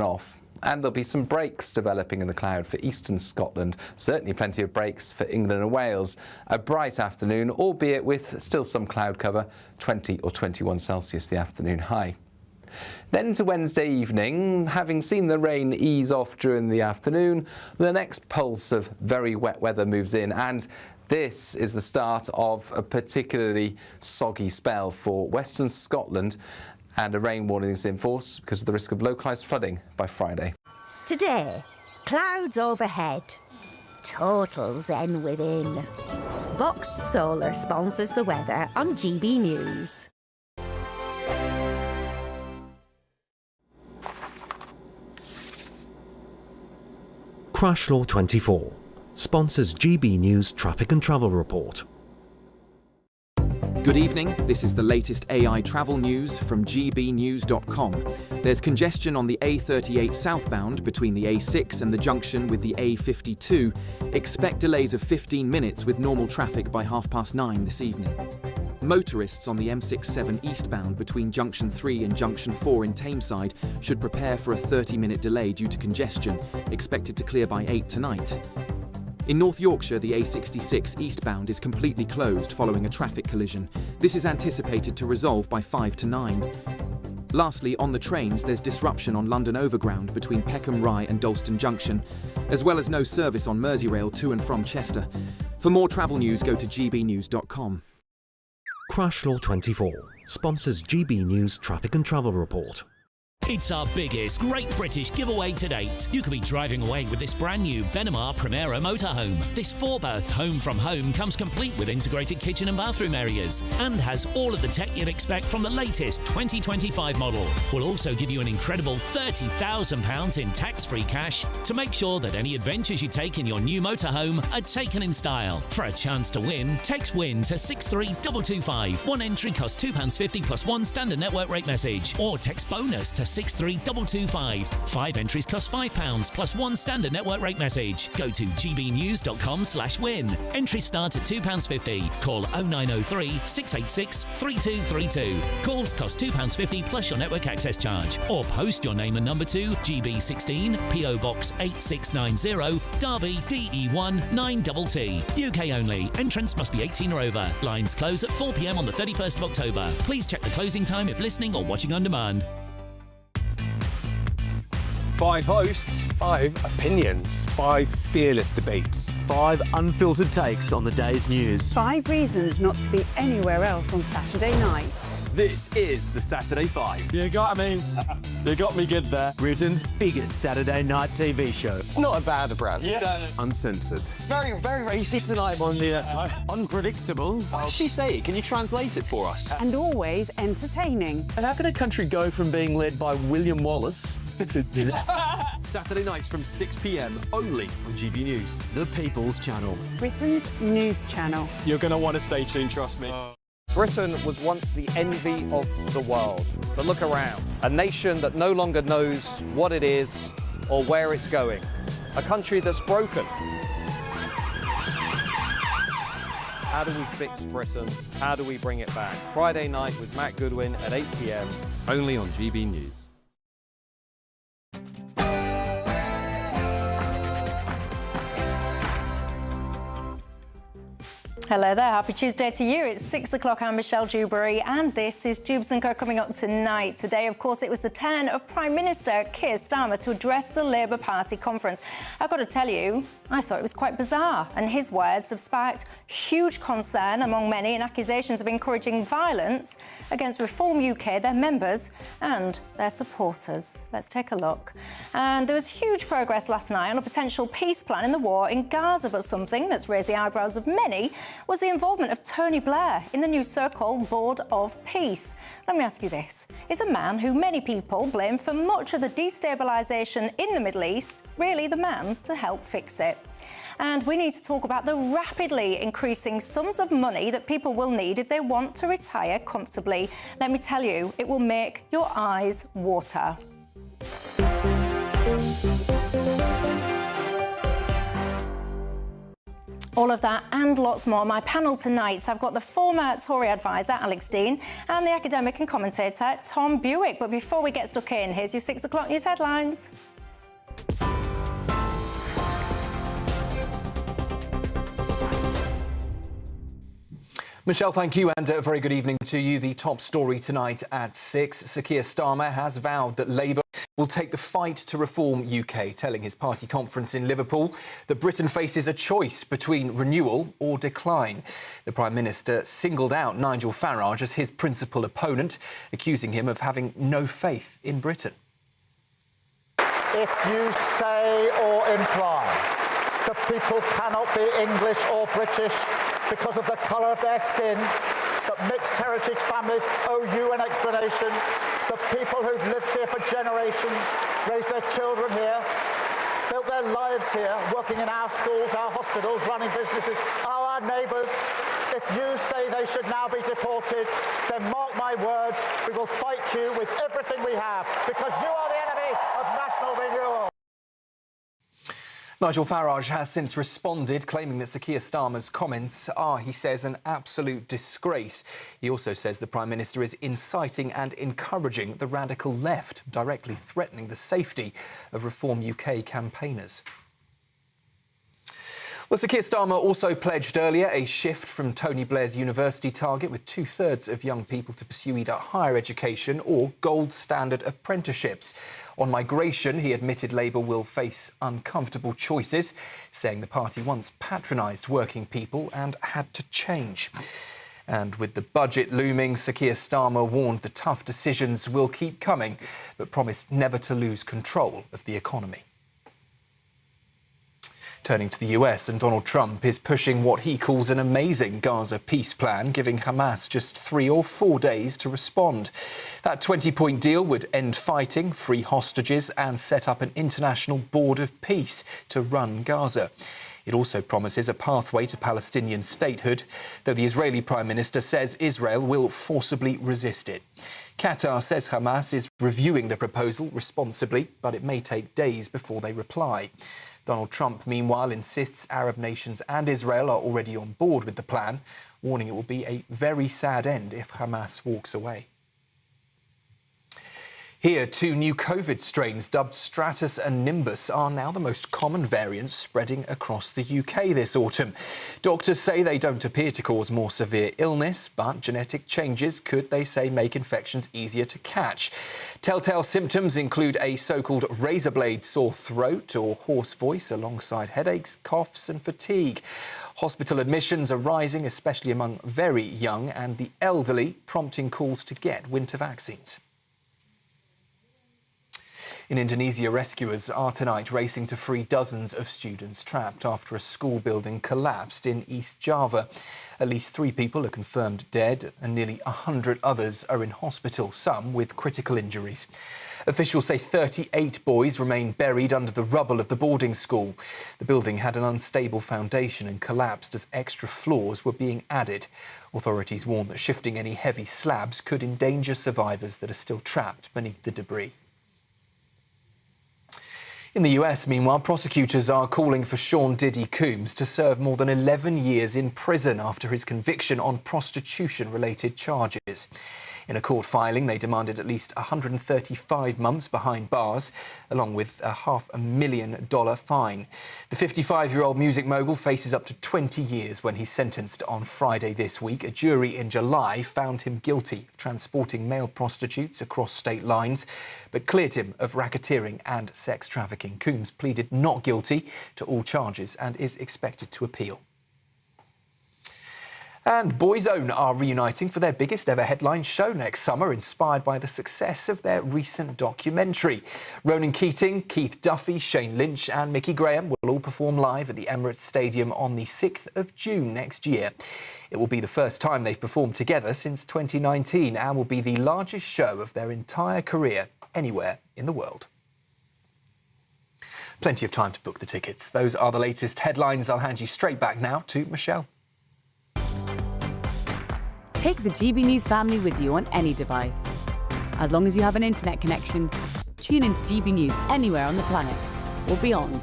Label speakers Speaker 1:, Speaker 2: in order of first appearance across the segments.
Speaker 1: off. And there'll be some breaks developing in the cloud for eastern Scotland. Certainly plenty of breaks for England and Wales. A bright afternoon, albeit with still some cloud cover, 20 or 21 Celsius the afternoon high. Then to Wednesday evening, having seen the rain ease off during the afternoon, the next pulse of very wet weather moves in, and this is the start of a particularly soggy spell for western Scotland, and a rain warning is in force because of the risk of localised flooding by Friday.
Speaker 2: Today, clouds overhead, total zen within. Box Solar sponsors the weather on GB News.
Speaker 3: Crash Law 24 sponsors GB News Traffic and Travel Report.
Speaker 4: Good evening, this is the latest AI travel news from GBNews.com. There's congestion on the A38 southbound between the A6 and the junction with the A52. Expect delays of 15 minutes with normal traffic by 9:30 this evening. Motorists on the M67 eastbound between Junction 3 and Junction 4 in Tameside should prepare for a 30-minute delay due to congestion, expected to clear by 8 tonight. In North Yorkshire, the A66 eastbound is completely closed following a traffic collision. This is anticipated to resolve by 5 to 9. Lastly, on the trains, there's disruption on London Overground between Peckham Rye and Dalston Junction, as well as no service on Merseyrail to and from Chester. For more travel news, go to gbnews.com.
Speaker 3: Crash Law 24 sponsors GB News Traffic and Travel Report.
Speaker 5: It's our biggest Great British giveaway to date. You could be driving away with this brand new Benamar Primera motorhome. This 4-berth home from home comes complete with integrated kitchen and bathroom areas and has all of the tech you'd expect from the latest 2025 model. We'll also give you an incredible £30,000 in tax-free cash to make sure that any adventures you take in your new motorhome are taken in style. For a chance to win, text WIN to 63225. One entry costs £2.50 plus one standard network rate message, or text BONUS to 63225. 5 entries cost £5 plus one standard network rate message. Go to gbnews.com/win. Entries start at £2.50. Call 0903 686 3232. Calls cost £2.50 plus your network access charge. Or post your name and number to GB16 PO Box 8690 Derby DE1 9TT. UK only. Entrance must be 18 or over. Lines close at 4 p.m. on the 31st of October. Please check the closing time if listening or watching on demand.
Speaker 6: 5 hosts, 5 opinions, 5 fearless debates, 5 unfiltered takes on the day's news.
Speaker 7: 5 reasons not to be anywhere else on Saturday night.
Speaker 6: This is the Saturday 5.
Speaker 8: You got me. You got me good there.
Speaker 6: Britain's biggest Saturday night TV show.
Speaker 8: It's not a bad brand.
Speaker 6: Yeah. Uncensored.
Speaker 8: Very racy tonight. On the unpredictable.
Speaker 6: What does she say? Can you translate it for us?
Speaker 7: And always entertaining.
Speaker 8: And how can a country go from being led by William Wallace to
Speaker 6: Saturday nights from 6 p.m. only on GB News, the People's Channel.
Speaker 7: Britain's news channel.
Speaker 8: You're going to want to stay tuned, trust me.
Speaker 9: Britain was once the envy of the world. But look around. A nation that no longer knows what it is or where it's going. A country that's broken. How do we fix Britain? How do we bring it back? Friday night with Matt Goodwin at 8 p.m.
Speaker 4: Only on GB News.
Speaker 10: Hello there, happy Tuesday to you. It's 6 o'clock, I'm Michelle Dewberry, and this is Jubes and Co coming up tonight. Today, of course, it was the turn of Prime Minister Keir Starmer to address the Labour Party conference. I've got to tell you, I thought it was quite bizarre, and his words have sparked huge concern among many and accusations of encouraging violence against Reform UK, their members and their supporters. Let's take a look. And there was huge progress last night on a potential peace plan in the war in Gaza, but something that's raised the eyebrows of many was the involvement of Tony Blair in the new so-called Board of Peace. Let me ask you this. Is a man who many people blame for much of the destabilisation in the Middle East really the man to help fix it? And we need to talk about the rapidly increasing sums of money that people will need if they want to retire comfortably. Let me tell you, it will make your eyes water. All All of that and lots more. My panel tonight, so I've got the former Tory advisor, Alex Dean, and the academic and commentator, Tom Buick. But before we get stuck in, here's your 6 o'clock news headlines.
Speaker 6: Michelle, thank you, and a very good evening to you. The top story tonight at 6. Sir Keir Starmer has vowed that Labour will take the fight to reform UK, telling his party conference in Liverpool that Britain faces a choice between renewal or decline. The Prime Minister singled out Nigel Farage as his principal opponent, accusing him of having no faith in Britain.
Speaker 11: If you say or imply that people cannot be English or British because of the colour of their skin, that mixed heritage families owe you an explanation, that people who've lived here for generations, raised their children here, built their lives here, working in our schools, our hospitals, running businesses, are our neighbours. If you say they should now be deported, then mark my words, we will fight you with everything we have, because you are the enemy of national renewal.
Speaker 6: Nigel Farage has since responded, claiming that Sir Keir Starmer's comments are, he says, an absolute disgrace. He also says the Prime Minister is inciting and encouraging the radical left, directly threatening the safety of Reform UK campaigners. Well, Sir Keir Starmer also pledged earlier a shift from Tony Blair's university target, with 2/3 of young people to pursue either higher education or gold standard apprenticeships. On migration, he admitted Labour will face uncomfortable choices, saying the party once patronised working people and had to change. And with the budget looming, Sir Keir Starmer warned the tough decisions will keep coming, but promised never to lose control of the economy. Turning to the US, and Donald Trump is pushing what he calls an amazing Gaza peace plan, giving Hamas just 3 or 4 days to respond. That 20-point deal would end fighting, free hostages and set up an international board of peace to run Gaza. It also promises a pathway to Palestinian statehood, though the Israeli Prime Minister says Israel will forcibly resist it. Qatar says Hamas is reviewing the proposal responsibly, but it may take days before they reply. Donald Trump, meanwhile, insists Arab nations and Israel are already on board with the plan, warning it will be a very sad end if Hamas walks away. Here, 2 new COVID strains dubbed Stratus and Nimbus are now the most common variants spreading across the UK this autumn. Doctors say they don't appear to cause more severe illness, but genetic changes could, they say, make infections easier to catch. Telltale symptoms include a so-called razor blade sore throat or hoarse voice, alongside headaches, coughs and fatigue. Hospital admissions are rising, especially among very young and the elderly, prompting calls to get winter vaccines. In Indonesia, rescuers are tonight racing to free dozens of students trapped after a school building collapsed in East Java. At least 3 people are confirmed dead and nearly 100 others are in hospital, some with critical injuries. Officials say 38 boys remain buried under the rubble of the boarding school. The building had an unstable foundation and collapsed as extra floors were being added. Authorities warn that shifting any heavy slabs could endanger survivors that are still trapped beneath the debris. In the US, meanwhile, prosecutors are calling for Sean Diddy Combs to serve more than 11 years in prison after his conviction on prostitution-related charges. In a court filing, they demanded at least 135 months behind bars, along with a $500,000 fine. The 55-year-old music mogul faces up to 20 years when he's sentenced on Friday this week. A jury in July found him guilty of transporting male prostitutes across state lines, but cleared him of racketeering and sex trafficking. Combs pleaded not guilty to all charges and is expected to appeal. And Boyzone are reuniting for their biggest ever headline show next summer, inspired by the success of their recent documentary. Ronan Keating, Keith Duffy, Shane Lynch and Mickey Graham will all perform live at the Emirates Stadium on the 6th of June next year. It will be the first time they've performed together since 2019 and will be the largest show of their entire career anywhere in the world. Plenty of time to book the tickets. Those are the latest headlines. I'll hand you straight back now to Michelle.
Speaker 12: Take the GB News family with you on any device. As long as you have an internet connection, tune into GB News anywhere on the planet or beyond.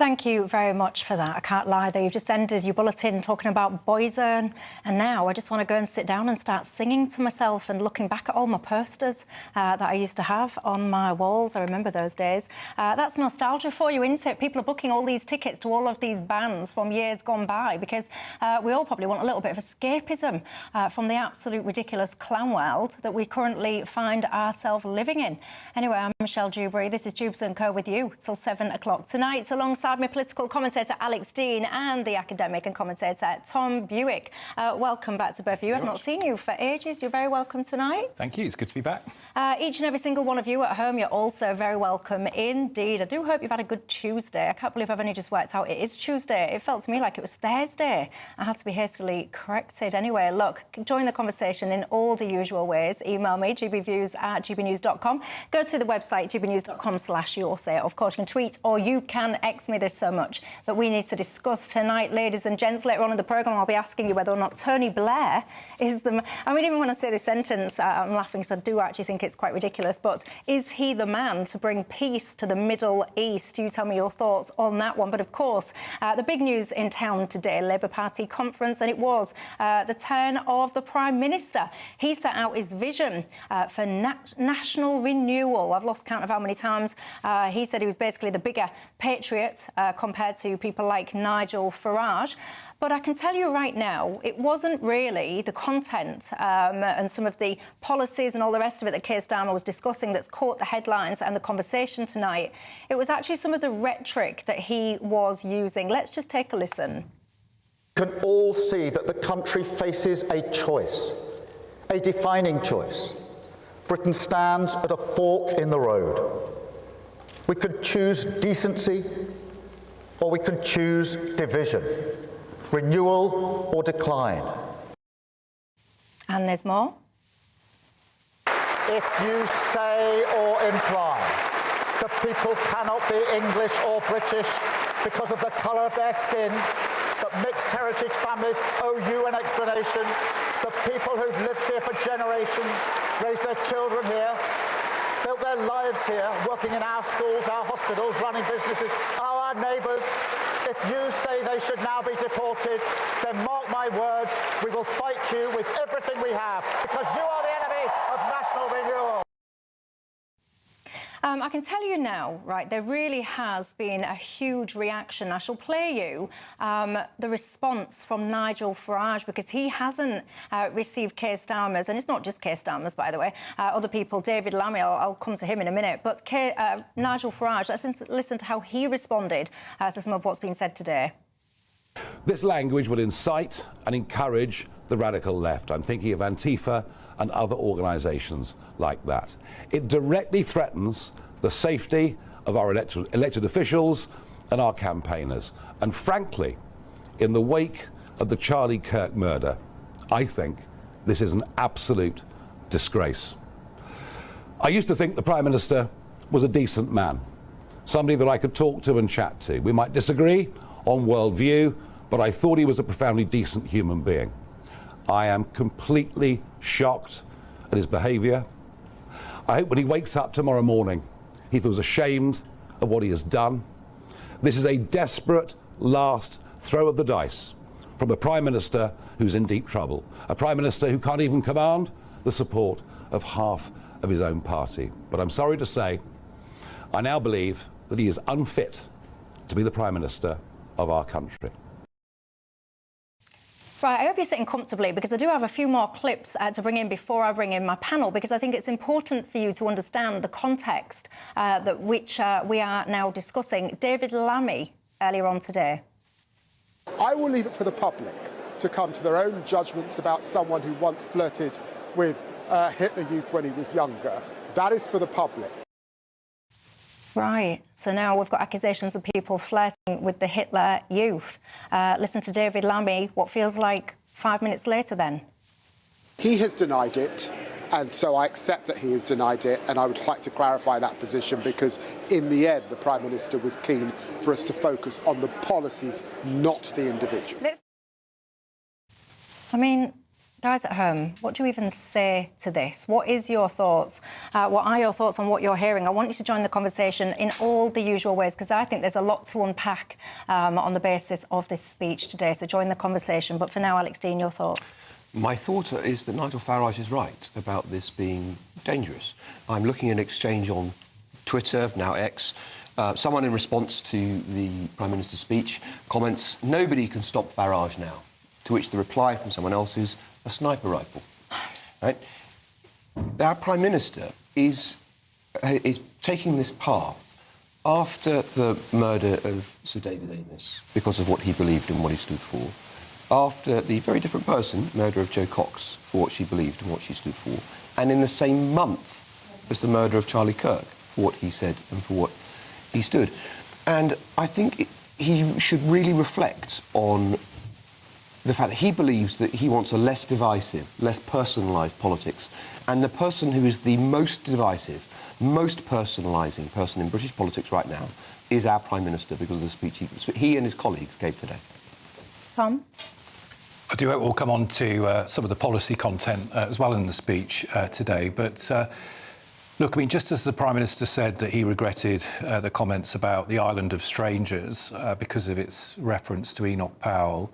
Speaker 10: Thank you very much for that. I can't lie, though. You've just ended your bulletin talking about Boyzone, and now I just want to go and sit down and start singing to myself and looking back at all my posters that I used to have on my walls. I remember those days. That's nostalgia for you, isn't it? People are booking all these tickets to all of these bands from years gone by because we all probably want a little bit of escapism from the absolute ridiculous clown world that we currently find ourselves living in. Anyway, I'm Michelle Dewberry. This is Jubes and Co with you till 7 o'clock tonight. So alongside my political commentator Alex Dean and the academic and commentator Tom Buick. Welcome back to both of you. I've not seen you for ages. You're very welcome tonight.
Speaker 13: Thank you. It's good to be back.
Speaker 10: Each and every single one of you at home, you're also very welcome indeed. I do hope you've had a good Tuesday. I can't believe I've only just worked out it is Tuesday. It felt to me like it was Thursday. I had to be hastily corrected. Anyway, look, join the conversation in all the usual ways. Email me, gbviews@gbnews.com. Go to the website, gbnews.com/yoursay. Of course, you can tweet or you can X me this so much that we need to discuss tonight, ladies and gents. Later on in the programme, I'll be asking you whether or not Tony Blair is the... I mean, even when I say this sentence, I'm laughing because I do actually think it's quite ridiculous, but is he the man to bring peace to the Middle East? You tell me your thoughts on that one. But of course, the big news in town today, Labour Party conference, and it was the turn of the Prime Minister. He set out his vision for national renewal. I've lost count of how many times he said he was basically the bigger patriot compared to people like Nigel Farage. But I can tell you right now, it wasn't really the content and some of the policies and all the rest of it that Keir Starmer was discussing that's caught the headlines and the conversation tonight. It was actually some of the rhetoric that he was using. Let's just take a listen.
Speaker 11: We can all see that the country faces a choice, a defining choice. Britain stands at a fork in the road. We could choose decency, or we can choose division, renewal or decline.
Speaker 10: And there's more.
Speaker 11: If you say or imply that people cannot be English or British because of the colour of their skin, that mixed heritage families owe you an explanation, that people who've lived here for generations, raised their children here, built their lives here, working in our schools, our hospitals, running businesses, are our neighbours. If you say they should now be deported, then mark my words, we will fight you with everything we have, because you are the enemy of national renewal.
Speaker 10: I can tell you now, right, there really has been a huge reaction. I shall play you the response from Nigel Farage, because he hasn't received Keir Starmer's, and it's not just Keir Starmer's, by the way, other people, David Lammy, I'll come to him in a minute, but Nigel Farage, let's listen to how he responded to some of what's been said today.
Speaker 14: This language will incite and encourage the radical left. I'm thinking of Antifa and other organisations like that. It directly threatens the safety of our elected officials and our campaigners. And frankly, in the wake of the Charlie Kirk murder, I think this is an absolute disgrace. I used to think the Prime Minister was a decent man, somebody that I could talk to and chat to. We might disagree on worldview, but I thought he was a profoundly decent human being. I am completely shocked at his behaviour. I hope when he wakes up tomorrow morning, he feels ashamed of what he has done. This is a desperate last throw of the dice from a Prime Minister who's in deep trouble, a Prime Minister who can't even command the support of half of his own party. But I'm sorry to say, I now believe that he is unfit to be the Prime Minister of our country.
Speaker 10: Right, I hope you're sitting comfortably, because I do have a few more clips to bring in before I bring in my panel, because I think it's important for you to understand the context which we are now discussing. David Lammy, earlier on today.
Speaker 15: I will leave it for the public to come to their own judgments about someone who once flirted with Hitler Youth when he was younger. That is for the public.
Speaker 10: Right, so now we've got accusations of people flirting with the Hitler Youth. Listen to David Lammy, what feels like 5 minutes later then.
Speaker 15: He has denied it, and so I accept that he has denied it, and I would like to clarify that position, because in the end the Prime Minister was keen for us to focus on the policies, not the individual.
Speaker 10: I mean, Guys at home, what do you even say to this? What is your thoughts? What are your thoughts on what you're hearing? I want you to join the conversation in all the usual ways, because I think there's a lot to unpack on the basis of this speech today. So join the conversation. But for now, Alex Dean, your thoughts?
Speaker 13: My thought is that Nigel Farage is right about this being dangerous. I'm looking at an exchange on Twitter, now X. Someone in response to the Prime Minister's speech comments, "Nobody can stop Farage now," to which the reply from someone else is, "A sniper rifle." Right? Our Prime Minister is taking this path after the murder of Sir David Amess because of what he believed and what he stood for, after the very different person, murder of Jo Cox, for what she believed and what she stood for, and in the same month as the murder of Charlie Kirk, for what he said and for what he stood. And I think he should really reflect on the fact that he believes that he wants a less divisive, less personalised politics. And the person who is the most divisive, most personalising person in British politics right now is our Prime Minister, because of the speech he and his colleagues gave today.
Speaker 10: Tom?
Speaker 16: I do hope we'll come on to some of the policy content as well in the speech today. But look, I mean, just as the Prime Minister said that he regretted the comments about the island of strangers because of its reference to Enoch Powell,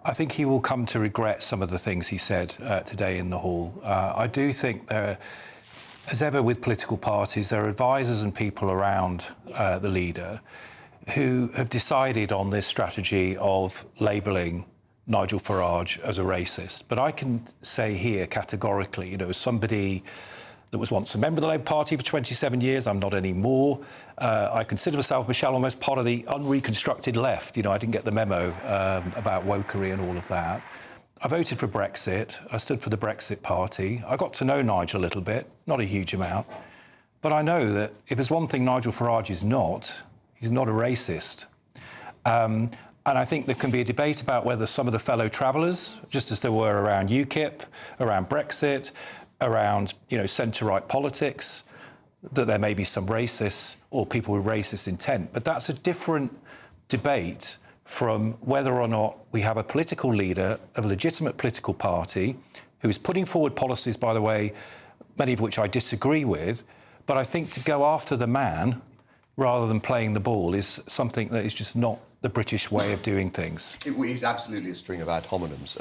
Speaker 16: I think he will come to regret some of the things he said today in the hall. I do think there, as ever with political parties, there are advisors and people around the leader who have decided on this strategy of labelling Nigel Farage as a racist. But I can say here categorically, you know, as somebody that was once a member of the Labour Party for 27 years, I'm not anymore. I consider myself, Michelle, almost part of the unreconstructed left. You know, I didn't get the memo about wokery and all of that. I voted for Brexit. I stood for the Brexit Party. I got to know Nigel a little bit, not a huge amount. But I know that if there's one thing Nigel Farage is not, he's not a racist. And I think there can be a debate about whether some of the fellow travellers, just as there were around UKIP, around Brexit, around, you know, centre-right politics, that there may be some racists or people with racist intent. But that's a different debate from whether or not we have a political leader of a legitimate political party who is putting forward policies, by the way, many of which I disagree with. But I think to go after the man rather than playing the ball is something that is just not the British way of doing things.
Speaker 13: It is absolutely a string of ad hominems.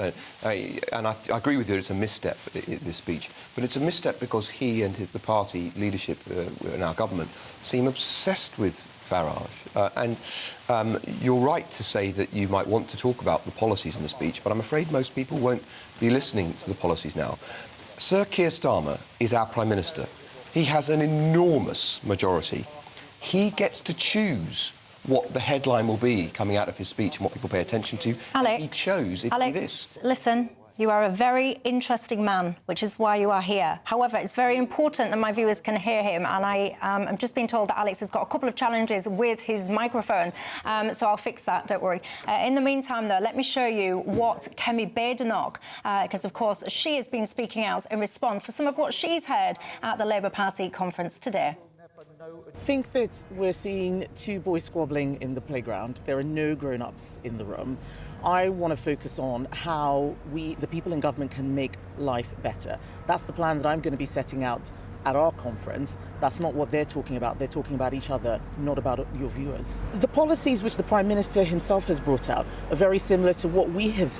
Speaker 13: And I agree with you, it's a misstep, this speech. But it's a misstep because he and the party leadership in our government seem obsessed with Farage. And you're right to say that you might want to talk about the policies in the speech, but I'm afraid most people won't be listening to the policies now. Sir Keir Starmer is our Prime Minister. He has an enormous majority. He gets to choose what the headline will be coming out of his speech and what people pay attention to.
Speaker 10: Alex,
Speaker 13: he chose it to be this.
Speaker 10: Listen, you are a very interesting man, which is why you are here. However, it's very important that my viewers can hear him, and I'm just being told that Alex has got a couple of challenges with his microphone, so I'll fix that, don't worry. In the meantime, though, let me show you what Kemi Badenoch, because, of course, she has been speaking out in response to some of what she's heard at the Labour Party conference today.
Speaker 17: I think that we're seeing two boys squabbling in the playground. There are no grown-ups in the room. I want to focus on how we, the people in government, can make life better. That's the plan that I'm going to be setting out at our conference. That's not what they're talking about. They're talking about each other, not about your viewers. The policies which the Prime Minister himself has brought out are very similar to what we have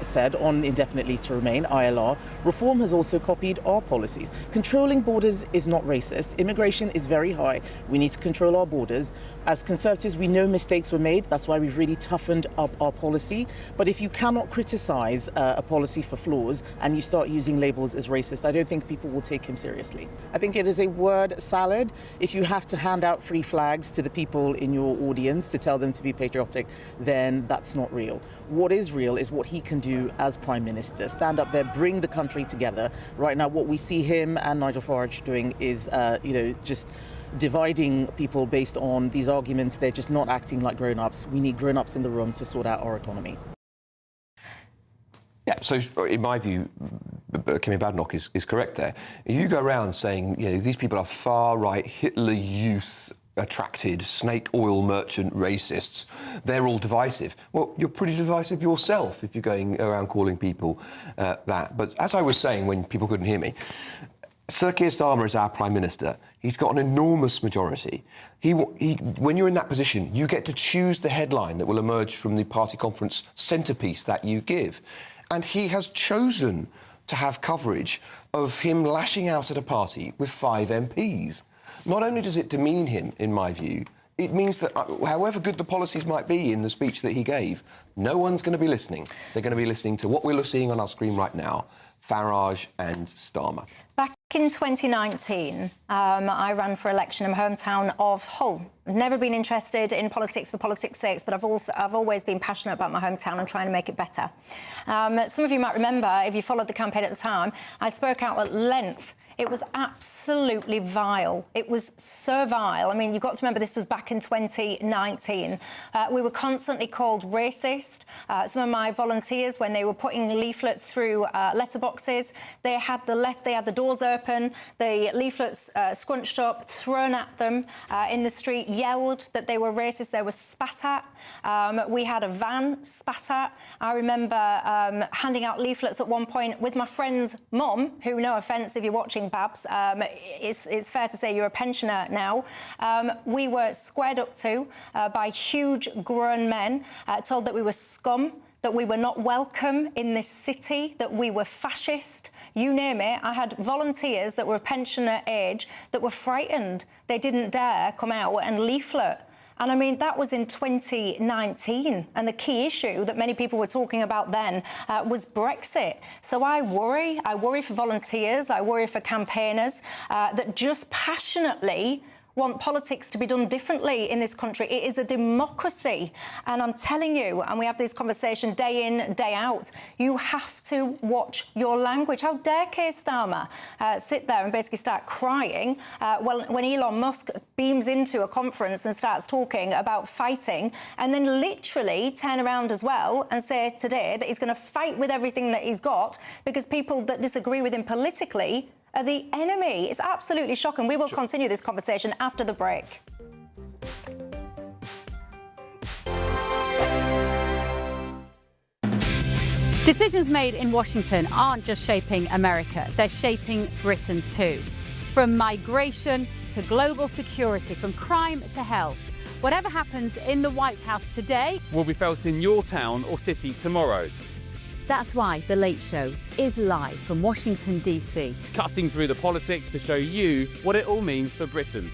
Speaker 17: said on indefinite leave to remain, ILR. Reform has also copied our policies. Controlling borders is not racist. Immigration is very high. We need to control our borders. As Conservatives, we know mistakes were made. That's why we've really toughened up our policy. But if you cannot criticise a policy for flaws and you start using labels as racist, I don't think people will take him seriously. I think it is a word salad. If you have to hand out free flags to the people in your audience to tell them to be patriotic, then that's not real. What is real is what he can do as Prime Minister. Stand up there, bring the country together. Right now, what we see him and Nigel Farage doing is, just dividing people based on these arguments. They're just not acting like grown-ups. We need grown-ups in the room to sort out our economy.
Speaker 13: Yeah, so in my view, Kemi Badenoch is correct there. You go around saying, you know, these people are far-right, Hitler Youth attracted snake oil merchant racists. They're all divisive. Well, you're pretty divisive yourself if you're going around calling people that. But as I was saying when people couldn't hear me, Sir Keir Starmer is our Prime Minister. He's got an enormous majority. When you're in that position, you get to choose the headline that will emerge from the party conference centrepiece that you give. And he has chosen to have coverage of him lashing out at a party with 5 MPs. Not only does it demean him, in my view, it means that however good the policies might be in the speech that he gave, no one's going to be listening. They're going to be listening to what we're seeing on our screen right now, Farage and Starmer.
Speaker 10: Back in 2019, I ran for election in my hometown of Hull. I've never been interested in politics for politics' sake, but I've always been passionate about my hometown and trying to make it better. Some of you might remember, if you followed the campaign at the time, I spoke out at length. It was absolutely vile. It was so vile. I mean, you've got to remember this was back in 2019. We were constantly called racist. Some of my volunteers, when they were putting leaflets through letterboxes, they had the doors open, the leaflets scrunched up, thrown at them in the street, yelled that they were racist. They were spat at. We had a van spat at. I remember handing out leaflets at one point with my friend's mum, who, no offence if you're watching, Babs, it's fair to say you're a pensioner now. We were squared up to by huge grown men, told that we were scum, that we were not welcome in this city, that we were fascist, you name it. I had volunteers that were pensioner age that were frightened. They didn't dare come out and leaflet. And I mean, that was in 2019. And the key issue that many people were talking about then was Brexit. So I worry for volunteers, I worry for campaigners that just passionately want politics to be done differently in this country. It is a democracy. And I'm telling you, and we have this conversation day in, day out, you have to watch your language. How dare Keir Starmer sit there and basically start crying when Elon Musk beams into a conference and starts talking about fighting, and then literally turn around as well and say today that he's going to fight with everything that he's got because people that disagree with him politically are the enemy. It's absolutely shocking. We will continue this conversation after the break.
Speaker 18: Decisions made in Washington aren't just shaping America, they're shaping Britain too. From migration to global security, from crime to health. Whatever happens in the White House today
Speaker 19: will be felt in your town or city tomorrow.
Speaker 18: That's why The Late Show is live from Washington, D.C.
Speaker 19: Cutting through the politics to show you what it all means for Britain.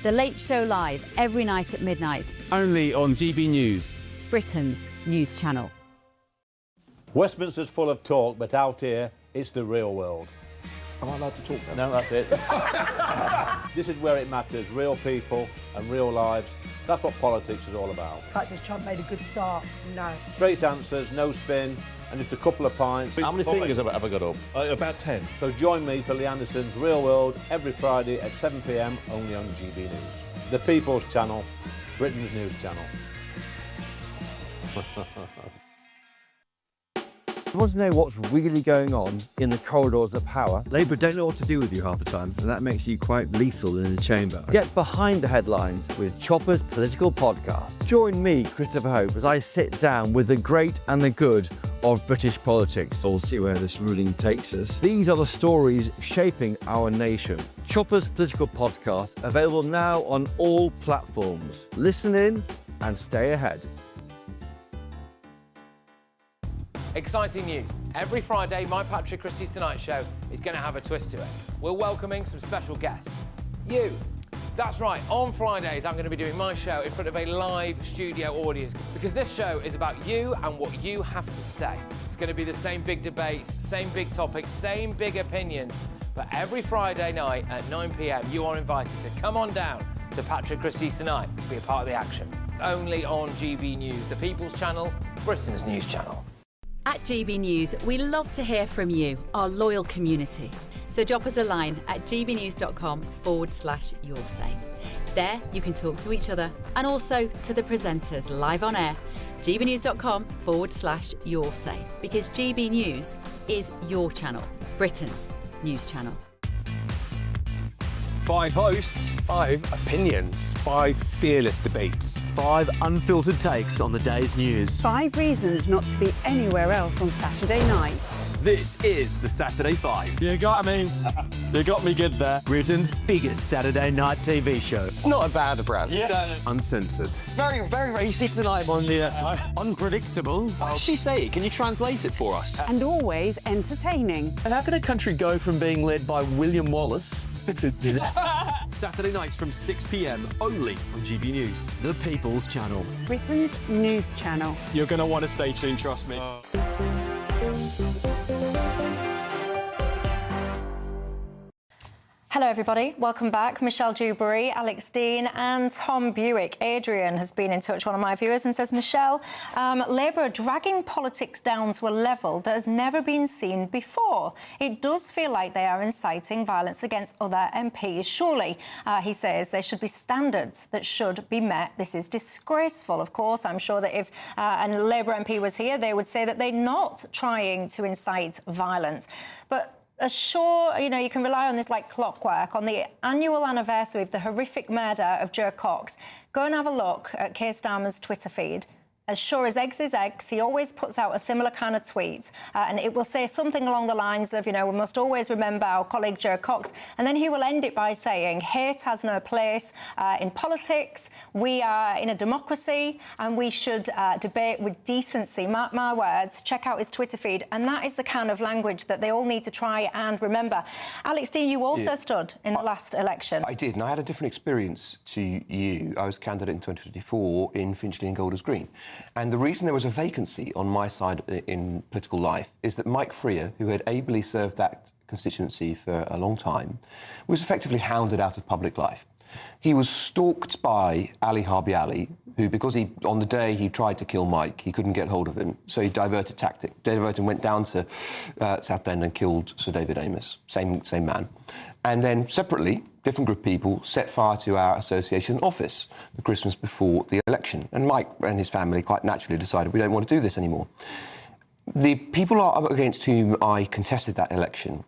Speaker 18: The Late Show live every night at midnight.
Speaker 19: Only on GB News,
Speaker 18: Britain's news channel.
Speaker 8: Westminster's full of talk, but out here, it's the real world.
Speaker 13: Am I allowed to talk then?
Speaker 8: No, that's it. This is where it matters. Real people and real lives. That's what politics is all about.
Speaker 20: In fact, has Trump made a good start? No.
Speaker 8: Straight answers, no spin, and just a couple of pints.
Speaker 19: How many fingers have I got up?
Speaker 8: About 10. So join me for Lee Anderson's Real World every Friday at 7 p.m. only on GB News. The People's Channel, Britain's news channel.
Speaker 21: You want to know what's really going on in the corridors of power?
Speaker 22: Labour don't know what to do with you half the time, and that makes you quite lethal in the chamber.
Speaker 21: Get behind the headlines with Chopper's Political Podcast. Join me, Christopher Hope, as I sit down with the great and the good of British politics.
Speaker 22: We'll see where this ruling takes us.
Speaker 21: These are the stories shaping our nation. Chopper's Political Podcast, available now on all platforms. Listen in and stay ahead.
Speaker 23: Exciting news. Every Friday, my Patrick Christie's Tonight Show is going to have a twist to it. We're welcoming some special guests. You. That's right, on Fridays I'm going to be doing my show in front of a live studio audience because this show is about you and what you have to say. It's going to be the same big debates, same big topics, same big opinions. But every Friday night at 9 p.m, you are invited to come on down to Patrick Christie's Tonight to be a part of the action. Only on GB News, the People's Channel, Britain's news channel.
Speaker 12: At GB News, we love to hear from you, our loyal community. So drop us a line at gbnews.com/your say. There you can talk to each other and also to the presenters live on air. gbnews.com/your say, because GB News is your channel, Britain's news channel.
Speaker 1: 5 hosts. 5 opinions. 5 fearless debates.
Speaker 2: 5 unfiltered takes on the day's news.
Speaker 7: 5 reasons not to be anywhere else on Saturday night.
Speaker 1: This is the Saturday 5.
Speaker 2: You got me. You got me good there. Britain's biggest Saturday night TV show.
Speaker 1: It's not a bad brand.
Speaker 2: Yeah.
Speaker 1: Uncensored.
Speaker 2: Very, very racist tonight on the unpredictable.
Speaker 1: What did she say? Can you translate it for us?
Speaker 7: And always entertaining.
Speaker 2: And how can a country go from being led by William Wallace to
Speaker 1: Saturday nights from 6 p.m. only on GB News.
Speaker 2: the People's Channel?
Speaker 7: Britain's news channel.
Speaker 1: You're going to want to stay tuned, trust me.
Speaker 10: Hello everybody, welcome back. Michelle Dewberry, Alex Dean and Tom Buick. Adrian has been in touch, one of my viewers, and says, Michelle, Labour are dragging politics down to a level that has never been seen before. It does feel like they are inciting violence against other MPs. Surely, he says, there should be standards that should be met. This is disgraceful. Of course, I'm sure that if a Labour MP was here, they would say that they're not trying to incite violence. But sure, you know, you can rely on this like clockwork. On the annual anniversary of the horrific murder of Joe Cox, go and have a look at Keir Starmer's Twitter feed. As sure as eggs is eggs, he always puts out a similar kind of tweet, and it will say something along the lines of, you know, we must always remember our colleague Joe Cox, and then he will end it by saying, hate has no place in politics, we are in a democracy, and we should debate with decency. Mark my words, check out his Twitter feed, and that is the kind of language that they all need to try and remember. Alex Dean, you also stood in the last election.
Speaker 13: I did, and I had a different experience to you. I was candidate in 2024 in Finchley and Golders Green. And the reason there was a vacancy on my side in political life is that Mike Freer, who had ably served that constituency for a long time, was effectively hounded out of public life. He was stalked by Ali Harbi Ali, who, because on the day he tried to kill Mike, he couldn't get hold of him, so he diverted tactic. And went down to Southend and killed Sir David Amos, same man. And then separately, different group of people set fire to our association office the Christmas before the election. And Mike and his family quite naturally decided we don't want to do this anymore. The people against whom I contested that election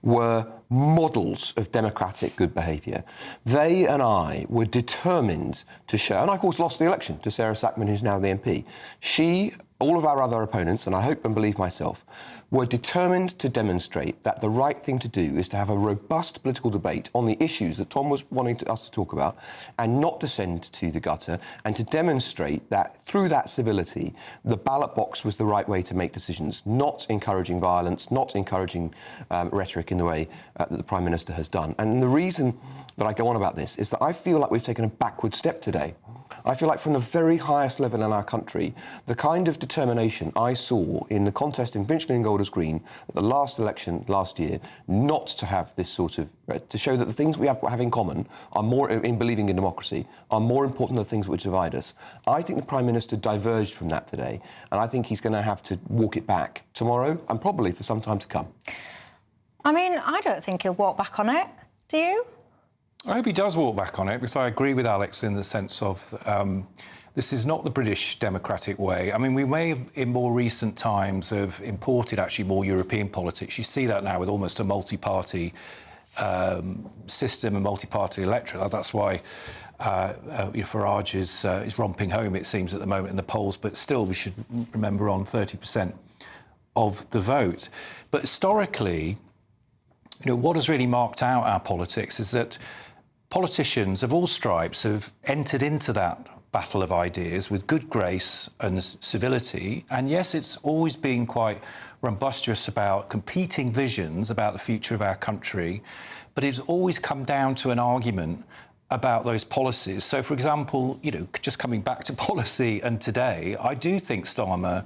Speaker 13: were models of democratic good behaviour. They and I were determined to show, and I of course lost the election to Sarah Sackman, who's now the MP. She, all of our other opponents, and I hope and believe myself, were determined to demonstrate that the right thing to do is to have a robust political debate on the issues that Tom was wanting us to talk about and not descend to the gutter, and to demonstrate that through that civility, the ballot box was the right way to make decisions, not encouraging violence, not encouraging rhetoric in the way that the Prime Minister has done. And the reason that I go on about this is that I feel like we've taken a backward step today. I feel like from the very highest level in our country, the kind of determination I saw in the contest in Finchley and Golders Green at the last election last year, not to have this sort of, to show that the things we have in common are more, in believing in democracy, are more important than the things which divide us. I think the Prime Minister diverged from that today, and I think he's going to have to walk it back tomorrow and probably for some time to come.
Speaker 10: I mean, I don't think he'll walk back on it. Do you?
Speaker 16: I hope he does walk back on it, because I agree with Alex in the sense of this is not the British democratic way. I mean, we may have, in more recent times, have imported actually more European politics. You see that now with almost a multi-party system, a multi-party electorate. That's why Farage is romping home, it seems, at the moment in the polls, but still we should remember on 30% of the vote. But historically, you know, what has really marked out our politics is that politicians of all stripes have entered into that battle of ideas with good grace and civility. And yes, it's always been quite rumbustious about competing visions about the future of our country, but it's always come down to an argument about those policies. So, for example, you know, just coming back to policy and today, I do think Starmer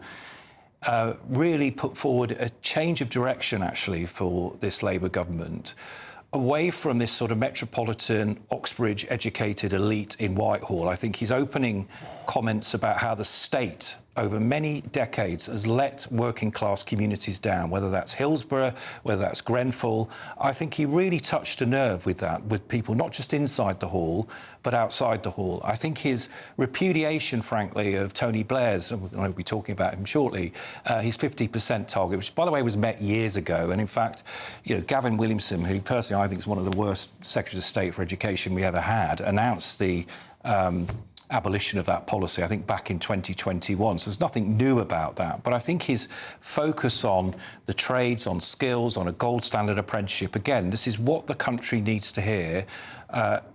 Speaker 16: really put forward a change of direction, actually, for this Labour government, away from this sort of metropolitan, Oxbridge-educated elite in Whitehall. I think he's opening comments about how the state over many decades has let working class communities down, whether that's Hillsborough, whether that's Grenfell. I think he really touched a nerve with that, with people not just inside the hall, but outside the hall. I think his repudiation, frankly, of Tony Blair's, and we'll be talking about him shortly, his 50% target, which, by the way, was met years ago. And in fact, you know, Gavin Williamson, who personally I think is one of the worst Secretaries of State for Education we ever had, announced the abolition of that policy, I think, back in 2021. So there's nothing new about that. But I think his focus on the trades, on skills, on a gold standard apprenticeship, again, this is what the country needs to hear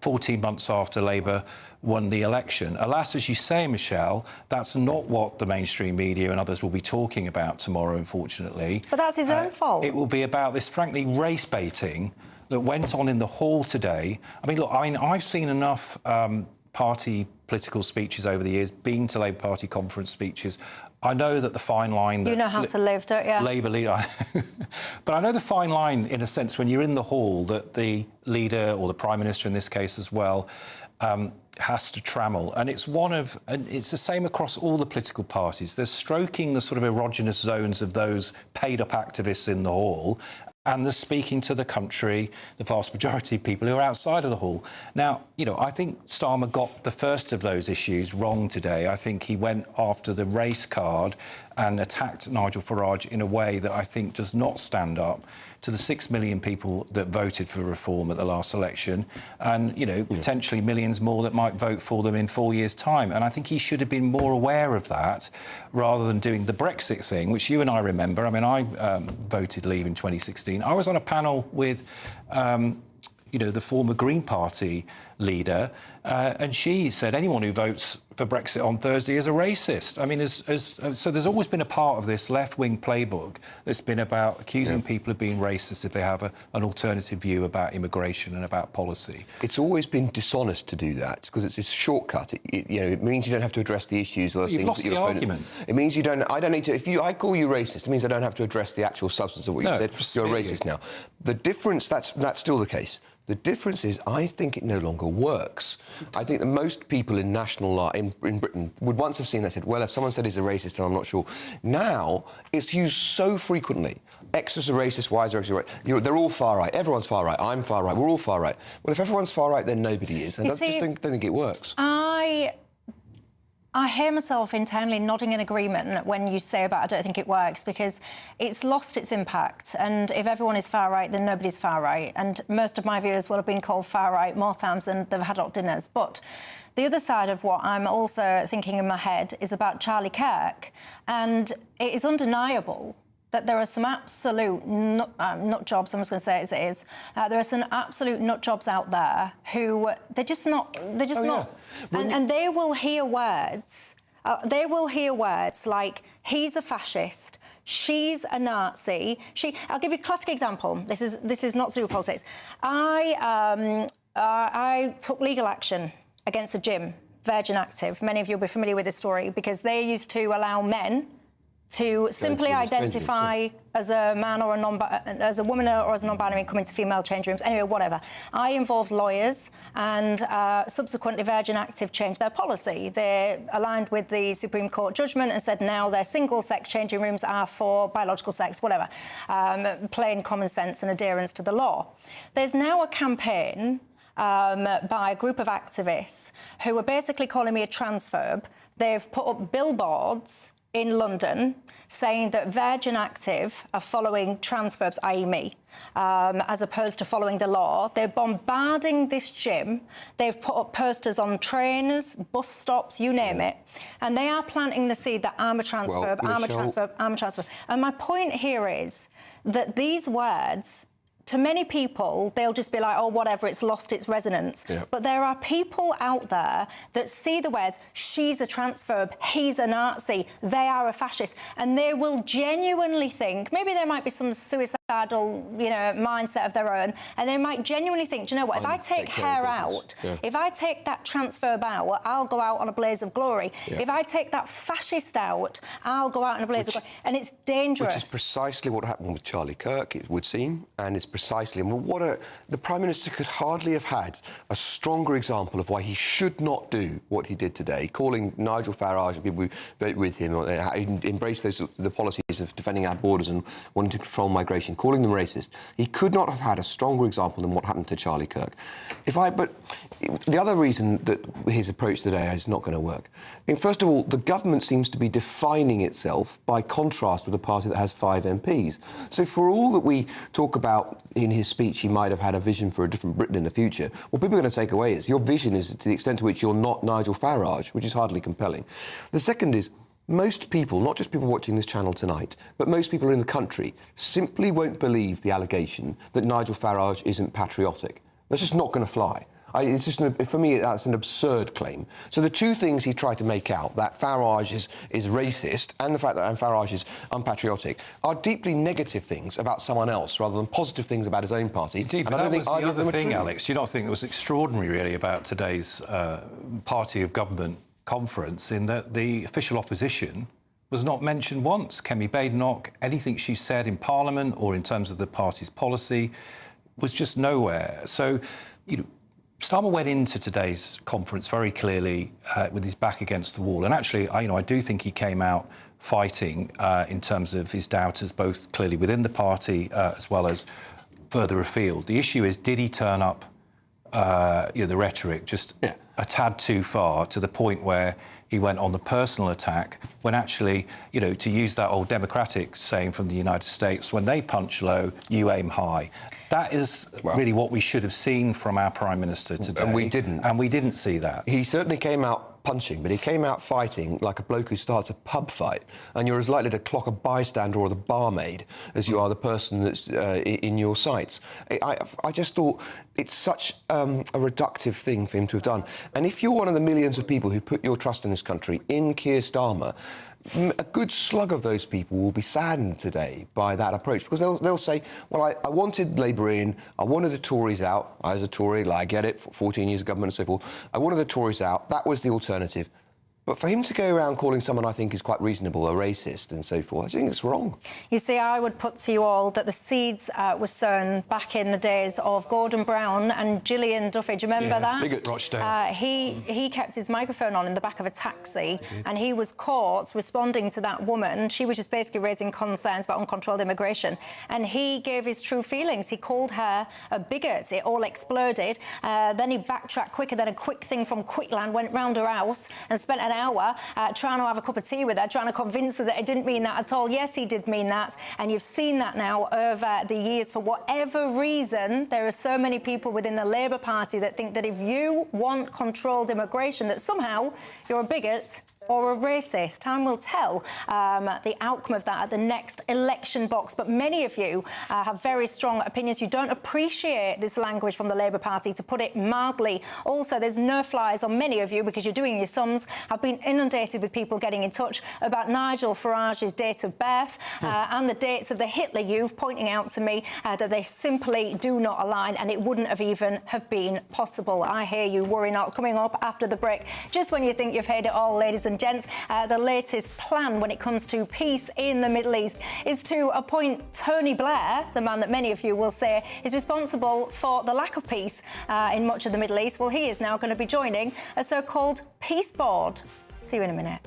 Speaker 16: 14 months after Labour won the election. Alas, as you say, Michelle, that's not what the mainstream media and others will be talking about tomorrow, unfortunately.
Speaker 10: But that's his own fault.
Speaker 16: It will be about this, frankly, race baiting that went on in the hall today. I mean, look, I've seen enough party political speeches over the years, been to Labour Party conference speeches. I know that the fine line...
Speaker 10: You know how to live, don't you?
Speaker 16: Labour leader... But I know the fine line, in a sense, when you're in the hall, that the leader, or the Prime Minister in this case as well, has to trammel. And it's and it's the same across all the political parties. They're stroking the sort of erogenous zones of those paid-up activists in the hall, and they're speaking to the country, the vast majority of people who are outside of the hall. Now, you know, I think Starmer got the first of those issues wrong today. I think he went after the race card and attacked Nigel Farage in a way that I think does not stand up to the 6 million people that voted for reform at the last election, and, you know, potentially millions more that might vote for them in 4 years' time. And I think he should have been more aware of that, rather than doing the Brexit thing, which you and I remember. I mean, I voted Leave in 2016. I was on a panel with... you know, the former Green Party leader, and she said anyone who votes for Brexit on Thursday is a racist. I mean, so there's always been a part of this left-wing playbook that's been about accusing people of being racist if they have an alternative view about immigration and about policy.
Speaker 13: It's always been dishonest to do that, because it's a shortcut. It means you don't have to address the issues or the
Speaker 16: You've
Speaker 13: things
Speaker 16: lost
Speaker 13: that
Speaker 16: the
Speaker 13: your
Speaker 16: argument.
Speaker 13: It means you don't... I don't need to... If I call you racist, it means I don't have to address the actual substance of what you said. You're a racist now. The difference... That's still the case. The difference is, I think it no longer works. I think that most people in national life in Britain would once have seen that, said, well, if someone said he's a racist, and I'm not sure. Now, it's used so frequently. X is a racist, Y is a racist. They're all far right. Everyone's far right. I'm far right. We're all far right. Well, if everyone's far right, then nobody is. And I just don't think it works.
Speaker 10: I hear myself internally nodding in agreement when you say about I don't think it works, because it's lost its impact. And if everyone is far right, then nobody's far right. And most of my viewers will have been called far right more times than they've had hot dinners. But the other side of what I'm also thinking in my head is about Charlie Kirk. And it is undeniable that there are some absolute nut jobs, I'm just going to say it as it is. There are some absolute nut jobs out there who they're just not. And they will hear words. Like, he's a fascist, she's a Nazi. I'll give you a classic example. This is not to do with politics. I took legal action against a gym, Virgin Active. Many of you will be familiar with this story, because they used to allow men to simply identify as a man or as a woman or as a non-binary and come into female change rooms. Anyway, whatever. I involved lawyers, and subsequently Virgin Active changed their policy. They aligned with the Supreme Court judgment and said now their single-sex changing rooms are for biological sex, whatever. Plain common sense and adherence to the law. There's now a campaign by a group of activists who are basically calling me a transphobe. They've put up billboards in London saying that Virgin Active are following transphobes, i.e. me, as opposed to following the law. They're bombarding this gym. They've put up posters on trains, bus stops, you name it. And they are planting the seed that I'm a transphobe, I'm a transphobe, I'm a transphobe. And my point here is that these words, to many people, they'll just be like, oh, whatever, it's lost its resonance. Yeah. But there are people out there that see the words, she's a transphobe, he's a Nazi, they are a fascist, and they will genuinely think, maybe there might be some suicide mindset of their own, and they might genuinely think, do you know what, if I take hair out, if I take that transphobe out, I'll go out on a blaze of glory. If I take that fascist out, I'll go out on a blaze of glory. And it's dangerous.
Speaker 13: Which is precisely what happened with Charlie Kirk, it would seem, and it's precisely... the Prime Minister could hardly have had a stronger example of why he should not do what he did today, calling Nigel Farage and people who voted with him, embrace the policies of defending our borders and wanting to control migration, calling them racist. He could not have had a stronger example than what happened to Charlie Kirk. But the other reason that his approach today is not going to work, first of all, the government seems to be defining itself by contrast with a party that has 5 MPs. So for all that we talk about in his speech, he might have had a vision for a different Britain in the future, what people are going to take away is your vision is to the extent to which you're not Nigel Farage, which is hardly compelling. The second is, most people, not just people watching this channel tonight, but most people in the country simply won't believe the allegation that Nigel Farage isn't patriotic. That's just not going to fly. It's just for me, that's an absurd claim. So the two things he tried to make out, that Farage is racist and the fact that Farage is unpatriotic, are deeply negative things about someone else rather than positive things about his own party.
Speaker 16: Indeed,
Speaker 13: and
Speaker 16: but
Speaker 13: I don't
Speaker 16: that
Speaker 13: think
Speaker 16: was the
Speaker 13: either
Speaker 16: other thing,
Speaker 13: true.
Speaker 16: Alex. Do you not think it was extraordinary, really, about today's party of government conference in that the official opposition was not mentioned once? Kemi Badenoch, anything she said in Parliament or in terms of the party's policy was just nowhere. So, Starmer went into today's conference very clearly with his back against the wall. And actually, I do think he came out fighting in terms of his doubters, both clearly within the party as well as further afield. The issue is, did he turn up the rhetoric just a tad too far to the point where he went on the personal attack when actually, to use that old democratic saying from the United States, when they punch low, you aim high. That is really what we should have seen from our Prime Minister today.
Speaker 13: And we didn't.
Speaker 16: And we didn't see that.
Speaker 13: He certainly came out punching, but he came out fighting like a bloke who starts a pub fight, and you're as likely to clock a bystander or the barmaid as you are the person that's in your sights. I just thought it's such a reductive thing for him to have done. And if you're one of the millions of people who put your trust in this country in Keir Starmer, a good slug of those people will be saddened today by that approach, because they'll say, well, I wanted Labour in, I wanted the Tories out. I was a Tory, I get it, 14 years of government and so forth. I wanted the Tories out. That was the alternative. But for him to go around calling someone I think is quite reasonable a racist and so forth, I think it's wrong.
Speaker 10: You see, I would put to you all that the seeds were sown back in the days of Gordon Brown and Gillian Duffy. Do you remember that?
Speaker 16: Bigot Rochdale.
Speaker 10: He kept his microphone on in the back of a taxi, and he was caught responding to that woman. She was just basically raising concerns about uncontrolled immigration, and he gave his true feelings. He called her a bigot. It all exploded. Then he backtracked quicker than a quick thing from Quickland, went round her house and spent an hour trying to have a cup of tea with her, trying to convince her that he didn't mean that at all. Yes, he did mean that, and you've seen that now over the years. For whatever reason, there are so many people within the Labour Party that think that if you want controlled immigration, that somehow you're a bigot or a racist. Time will tell the outcome of that at the next election box. But many of you have very strong opinions. You don't appreciate this language from the Labour Party, to put it mildly. Also, there's no flies on many of you, because you're doing your sums. I've been inundated with people getting in touch about Nigel Farage's date of birth and the dates of the Hitler Youth, pointing out to me that they simply do not align, and it wouldn't have even have been possible. I hear you, worry not. Coming up after the break, just when you think you've heard it all, ladies and gents, the latest plan when it comes to peace in the Middle East is to appoint Tony Blair, the man that many of you will say is responsible for the lack of peace in much of the Middle East. Well, he is now going to be joining a so-called peace board. See you in a minute.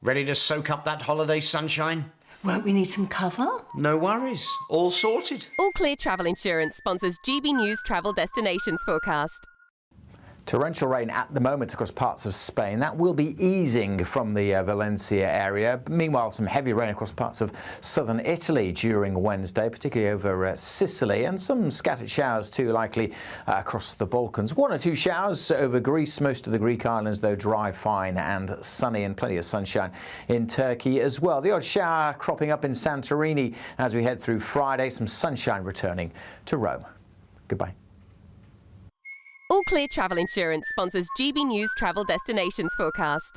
Speaker 3: Ready to soak up that holiday sunshine?
Speaker 20: Won't we need some cover?
Speaker 3: No worries. All sorted.
Speaker 5: All Clear Travel Insurance sponsors GB News Travel Destinations Forecast.
Speaker 9: Torrential rain at the moment across parts of Spain. That will be easing from the Valencia area. Meanwhile, some heavy rain across parts of southern Italy during Wednesday, particularly over Sicily, and some scattered showers too likely across the Balkans. 1 or 2 showers over Greece. Most of the Greek islands, though, dry, fine and sunny, and plenty of sunshine in Turkey as well. The odd shower cropping up in Santorini as we head through Friday. Some sunshine returning to Rome. Goodbye.
Speaker 5: All Clear Travel Insurance sponsors GB News Travel Destinations Forecast.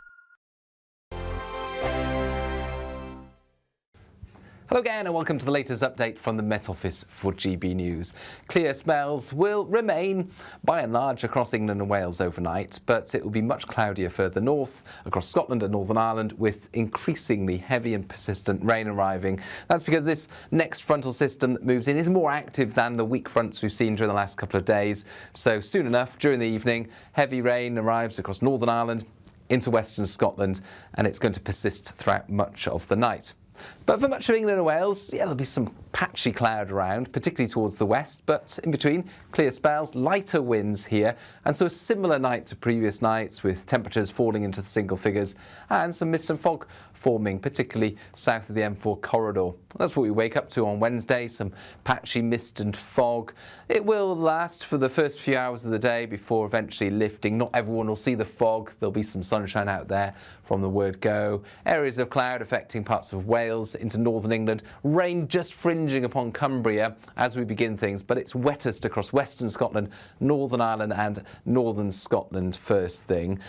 Speaker 4: Hello again and welcome to the latest update from the Met Office for GB News. Clear spells will remain by and large across England and Wales overnight, but it will be much cloudier further north across Scotland and Northern Ireland with increasingly heavy and persistent rain arriving. That's because this next frontal system that moves in is more active than the weak fronts we've seen during the last couple of days. So soon enough, during the evening, heavy rain arrives across Northern Ireland into western Scotland, and it's going to persist throughout much of the night. But for much of England and Wales, yeah, there'll be some patchy cloud around, particularly towards the west, but in between, clear spells, lighter winds here, and so a similar night to previous nights with temperatures falling into the single figures and some mist and fog forming, particularly south of the M4 corridor. That's what we wake up to on Wednesday, some patchy mist and fog. It will last for the first few hours of the day before eventually lifting. Not everyone will see the fog. There'll be some sunshine out there from the word go. Areas of cloud affecting parts of Wales into northern England. Rain just fringing upon Cumbria as we begin things, but it's wettest across western Scotland, Northern Ireland and northern Scotland first thing.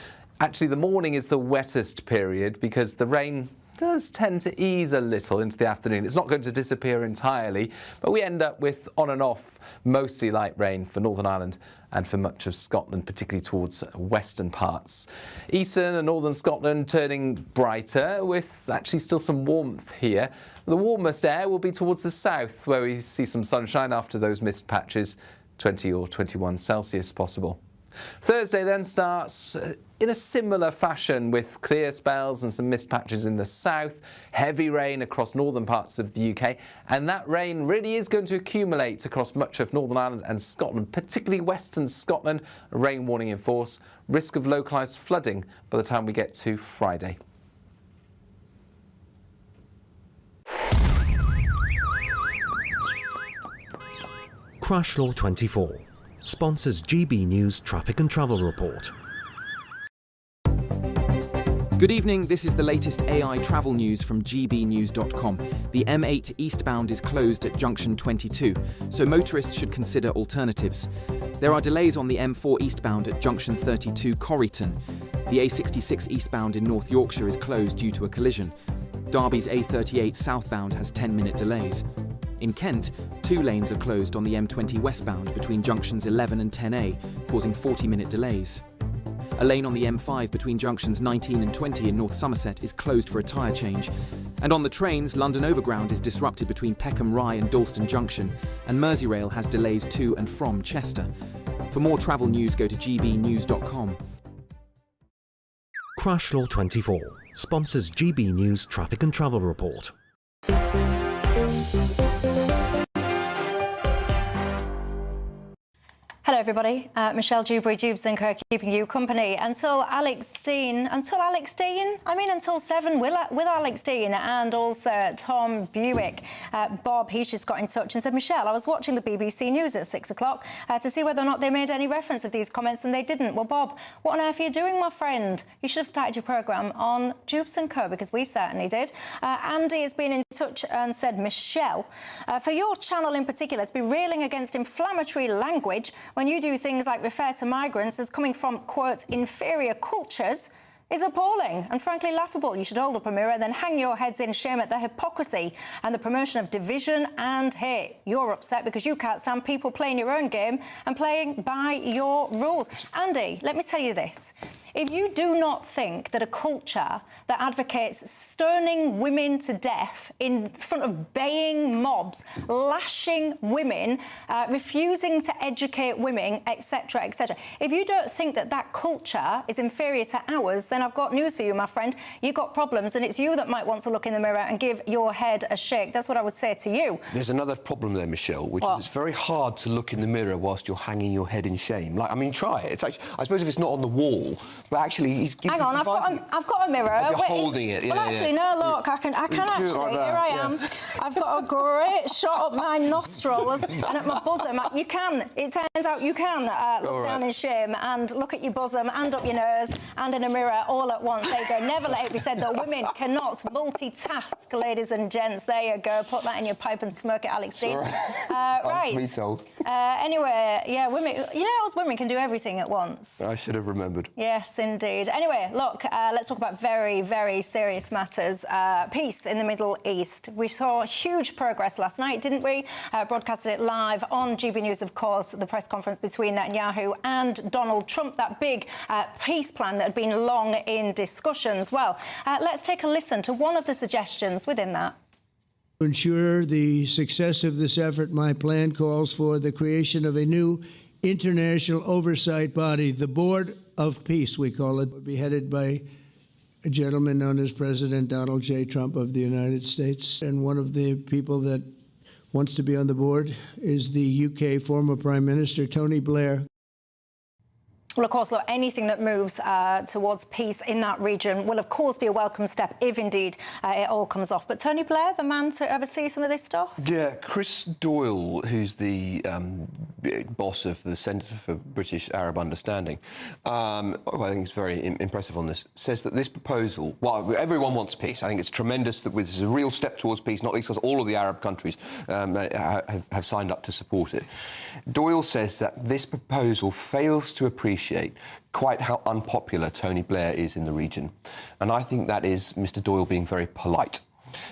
Speaker 4: Actually, the morning is the wettest period because the rain does tend to ease a little into the afternoon. It's not going to disappear entirely, but we end up with on and off mostly light rain for Northern Ireland and for much of Scotland, particularly towards western parts. Eastern and northern Scotland turning brighter with actually still some warmth here. The warmest air will be towards the south where we see some sunshine after those mist patches, 20 or 21 Celsius possible. Thursday then starts in a similar fashion with clear spells and some mist patches in the south, heavy rain across northern parts of the UK, and that rain really is going to accumulate across much of Northern Ireland and Scotland, particularly western Scotland. A rain warning in force, risk of localised flooding by the time we get to Friday.
Speaker 6: Crash Law 24 sponsors GB News Traffic and Travel Report.
Speaker 11: Good evening, this is the latest AI travel news from GBNews.com. The M8 eastbound is closed at junction 22, so motorists should consider alternatives. There are delays on the M4 eastbound at junction 32 Corryton. The A66 eastbound in North Yorkshire is closed due to a collision. Derby's A38 southbound has 10-minute delays. In Kent, 2 lanes are closed on the M20 westbound between junctions 11 and 10A, causing 40-minute delays. A lane on the M5 between junctions 19 and 20 in North Somerset is closed for a tyre change. And on the trains, London Overground is disrupted between Peckham Rye and Dalston Junction, and Merseyrail has delays to and from Chester. For more travel news, go to gbnews.com.
Speaker 6: Crash Law 24 sponsors GB News Traffic and Travel Report.
Speaker 10: Hello everybody, Michelle Dewberry, Jubes and Co keeping you company until until 7 with Alex Dean and also Tom Buick. Bob, he's just got in touch and said, Michelle, I was watching the BBC News at 6 o'clock to see whether or not they made any reference of these comments, and they didn't. Well, Bob, what on earth are you doing, my friend? You should have started your programme on Jubes and Co, because we certainly did. Andy has been in touch and said, Michelle, for your channel in particular, to be railing against inflammatory language when you do things like refer to migrants as coming from, quote, inferior cultures is appalling and frankly laughable. You should hold up a mirror and then hang your heads in shame at the hypocrisy and the promotion of division and hate. You're upset because you can't stand people playing your own game and playing by your rules. Andy, let me tell you this. If you do not think that a culture that advocates stoning women to death in front of baying mobs, lashing women, refusing to educate women, etc., etc., if you don't think that that culture is inferior to ours, then I've got news for you, my friend. You've got problems, and it's you that might want to look in the mirror and give your head a shake. That's what I would say to you.
Speaker 13: There's another problem there, Michelle, which is it's very hard to look in the mirror whilst you're hanging your head in shame. Like, I mean, try it. It's actually, I suppose if it's not on the wall, But actually, he's
Speaker 10: Hang on, I've got a mirror.
Speaker 13: You're
Speaker 10: Wait,
Speaker 13: holding it.
Speaker 10: Well, actually, no. Look, I can actually.
Speaker 13: Like that,
Speaker 10: here I am. I've got a great shot up my nostrils and at my bosom. You can. It turns out you can look down in shame and look at your bosom and up your nose and in a mirror all at once. There you go. Never let it be said that women cannot multitask, ladies and gents. There you go. Put that in your pipe and smoke it, Alex Dean. Right.
Speaker 13: Me told.
Speaker 10: Anyway, yeah, women. You know, us women can do everything at once.
Speaker 13: I should have remembered.
Speaker 10: Yes, indeed. Anyway, look, let's talk about very, very serious matters. Peace in the Middle East. We saw huge progress last night, didn't we? Broadcasted it live on GB News, of course, the press conference between Netanyahu and Donald Trump, that big peace plan that had been long in discussions. Well, let's take a listen to one of the suggestions within that.
Speaker 14: To ensure the success of this effort, my plan calls for the creation of a new international oversight body, the Board of Peace, we call it, would be headed by a gentleman known as President Donald J. Trump of the United States. And one of the people that wants to be on the board is the UK former Prime Minister, Tony Blair.
Speaker 10: Well, of course, look, anything that moves towards peace in that region will, of course, be a welcome step if, indeed, it all comes off. But Tony Blair, the man to oversee some of this stuff?
Speaker 13: Yeah, Chris Doyle, who's the boss of the Centre for British Arab Understanding, I think he's very impressive on this, says that this proposal, well, everyone wants peace. I think it's tremendous that this is a real step towards peace, not least because all of the Arab countries have signed up to support it. Doyle says that this proposal fails to appreciate quite how unpopular Tony Blair is in the region. And I think that is Mr. Doyle being very polite.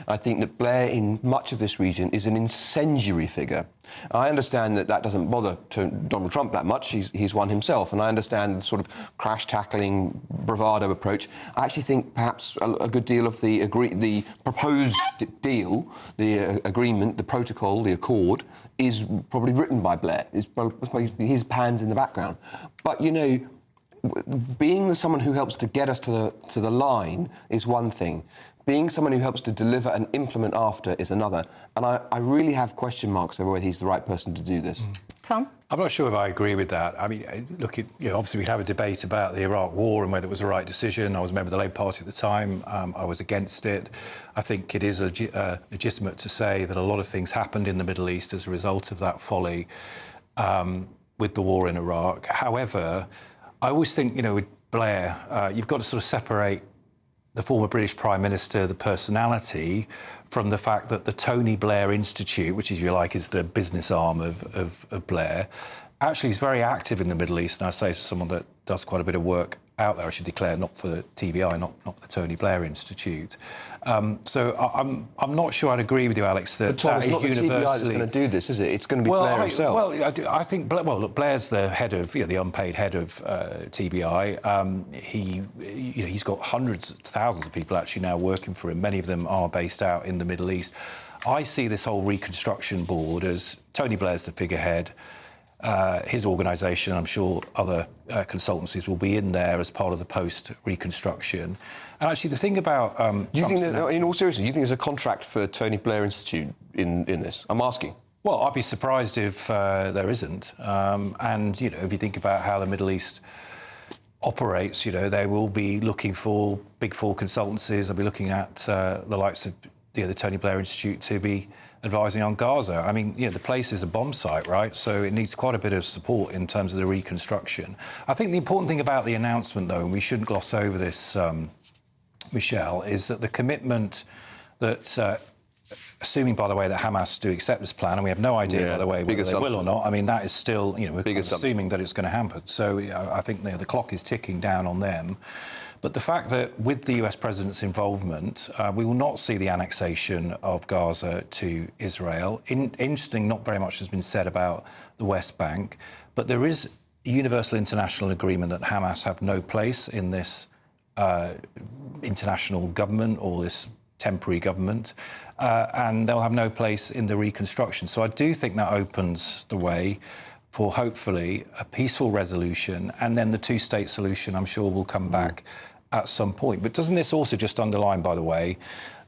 Speaker 13: I think that Blair, in much of this region, is an incendiary figure. I understand that that doesn't bother Donald Trump that much. He's one himself. And I understand the sort of crash-tackling, bravado approach. I actually think perhaps a good deal of the proposed deal, the agreement, the protocol, the accord, is probably written by Blair. It's probably his hands in the background. But, you know, being someone who helps to get us to the line is one thing. Being someone who helps to deliver and implement after is another. And I really have question marks over whether he's the right person to do this.
Speaker 10: Tom?
Speaker 16: I'm not sure if I agree with that. I mean, look, obviously we have a debate about the Iraq War and whether it was the right decision. I was a member of the Labour Party at the time. I was against it. I think it is legitimate to say that a lot of things happened in the Middle East as a result of that folly with the war in Iraq. However, I always think, you know, with Blair, you've got to sort of separate the former British Prime Minister, the personality, from the fact that the Tony Blair Institute, which, if you like, is the business arm of Blair, actually is very active in the Middle East. And I say to someone that does quite a bit of work out there, I should declare, not for TBI, not the Tony Blair Institute. So I'm not sure I'd agree with you, Alex, that
Speaker 13: Tom,
Speaker 16: that is
Speaker 13: universally... It's not the TBI that's going to do this, is it? It's going to be Blair himself.
Speaker 16: Well, I think, well, look, Blair's the head of, the unpaid head of TBI. He's got hundreds of thousands of people actually now working for him. Many of them are based out in the Middle East. I see this whole reconstruction board as Tony Blair's the figurehead. His organisation, I'm sure other consultancies will be in there as part of the post-reconstruction. And actually, the thing about...
Speaker 13: do you think that, in all seriousness, do you think there's a contract for Tony Blair Institute in this? I'm asking.
Speaker 16: Well, I'd be surprised if there isn't. And, you know, if you think about how the Middle East operates, you know, they will be looking for Big Four consultancies. They'll be looking at the likes of the Tony Blair Institute to be advising on Gaza. I mean, the place is a bomb site, right? So it needs quite a bit of support in terms of the reconstruction. I think the important thing about the announcement, though, and we shouldn't gloss over this, Michelle, is that the commitment that, assuming, by the way, that Hamas do accept this plan, and we have no idea, by the way, whether they will or not, I mean, that is still, we're assuming that it's going to happen. So I think the clock is ticking down on them. But the fact that with the US president's involvement, we will not see the annexation of Gaza to Israel. Interesting, not very much has been said about the West Bank, but there is a universal international agreement that Hamas have no place in this international government or this temporary government, and they'll have no place in the reconstruction. So I do think that opens the way for hopefully a peaceful resolution, and then the two-state solution, I'm sure, will come back at some point. But doesn't this also just underline, by the way,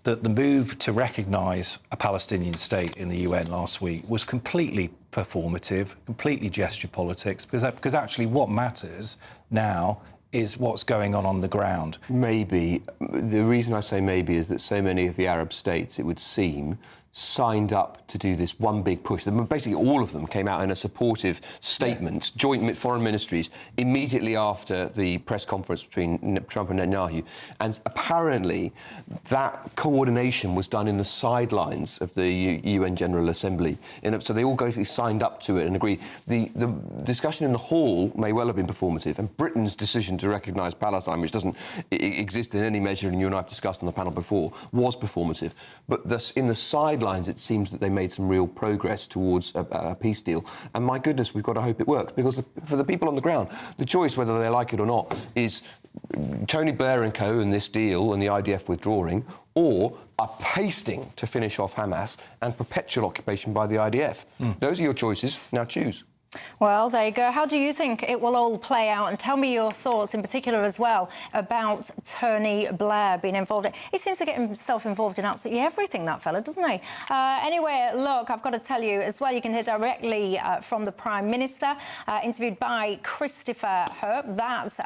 Speaker 16: that the move to recognise a Palestinian state in the UN last week was completely performative, completely gesture politics, because actually what matters now is what's going on the ground.
Speaker 13: Maybe. The reason I say maybe is that so many of the Arab states, it would seem, signed up to do this one big push. Basically, all of them came out in a supportive statement, joint foreign ministries, immediately after the press conference between Trump and Netanyahu. And apparently, that coordination was done in the sidelines of the UN General Assembly. So they all basically signed up to it and agreed. The discussion in the hall may well have been performative, and Britain's decision to recognise Palestine, which doesn't exist in any measure, and you and I have discussed on the panel before, was performative. But in the sidelines, it seems that they made some real progress towards a peace deal. And my goodness, we've got to hope it works, because for the people on the ground, the choice, whether they like it or not, is Tony Blair and co and this deal and the IDF withdrawing, or a pasting to finish off Hamas and perpetual occupation by the IDF. Those are your choices. Now choose.
Speaker 10: Well, there you go. How do you think it will all play out? And tell me your thoughts in particular as well about Tony Blair being involved. He seems to get himself involved in absolutely everything, that fella, doesn't he? Anyway, look, I've got to tell you as well, you can hear directly from the Prime Minister, interviewed by Christopher Herb. That's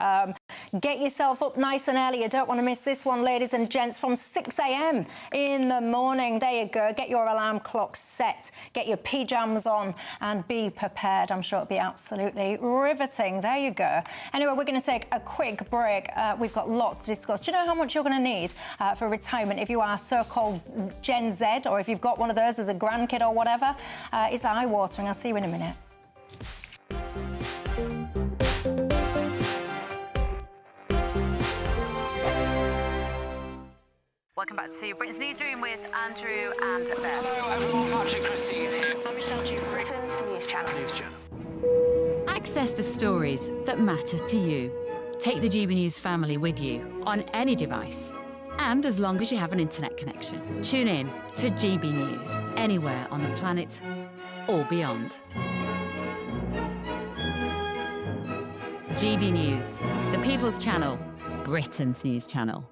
Speaker 10: get yourself up nice and early. You don't want to miss this one, ladies and gents, from 6 a.m. in the morning. There you go. Get your alarm clock set, get your pyjamas on and be prepared. I'm sure it'll be absolutely riveting. There you go. Anyway, we're going to take a quick break. We've got lots to discuss. Do you know how much you're going to need for retirement if you are so-called Gen Z, or if you've got one of those as a grandkid or whatever? It's eye-watering. I'll see you in a minute.
Speaker 15: Welcome back to Britain's Newsroom with Andrew and Blair.
Speaker 23: Hello everyone, Patrick Christie is here.
Speaker 15: I'm Michelle Dewberry, Britain's News Channel.
Speaker 12: Access the stories that matter to you. Take the GB News family with you on any device. And as long as you have an internet connection, tune in to GB News anywhere on the planet or beyond. GB News, the People's Channel, Britain's news channel.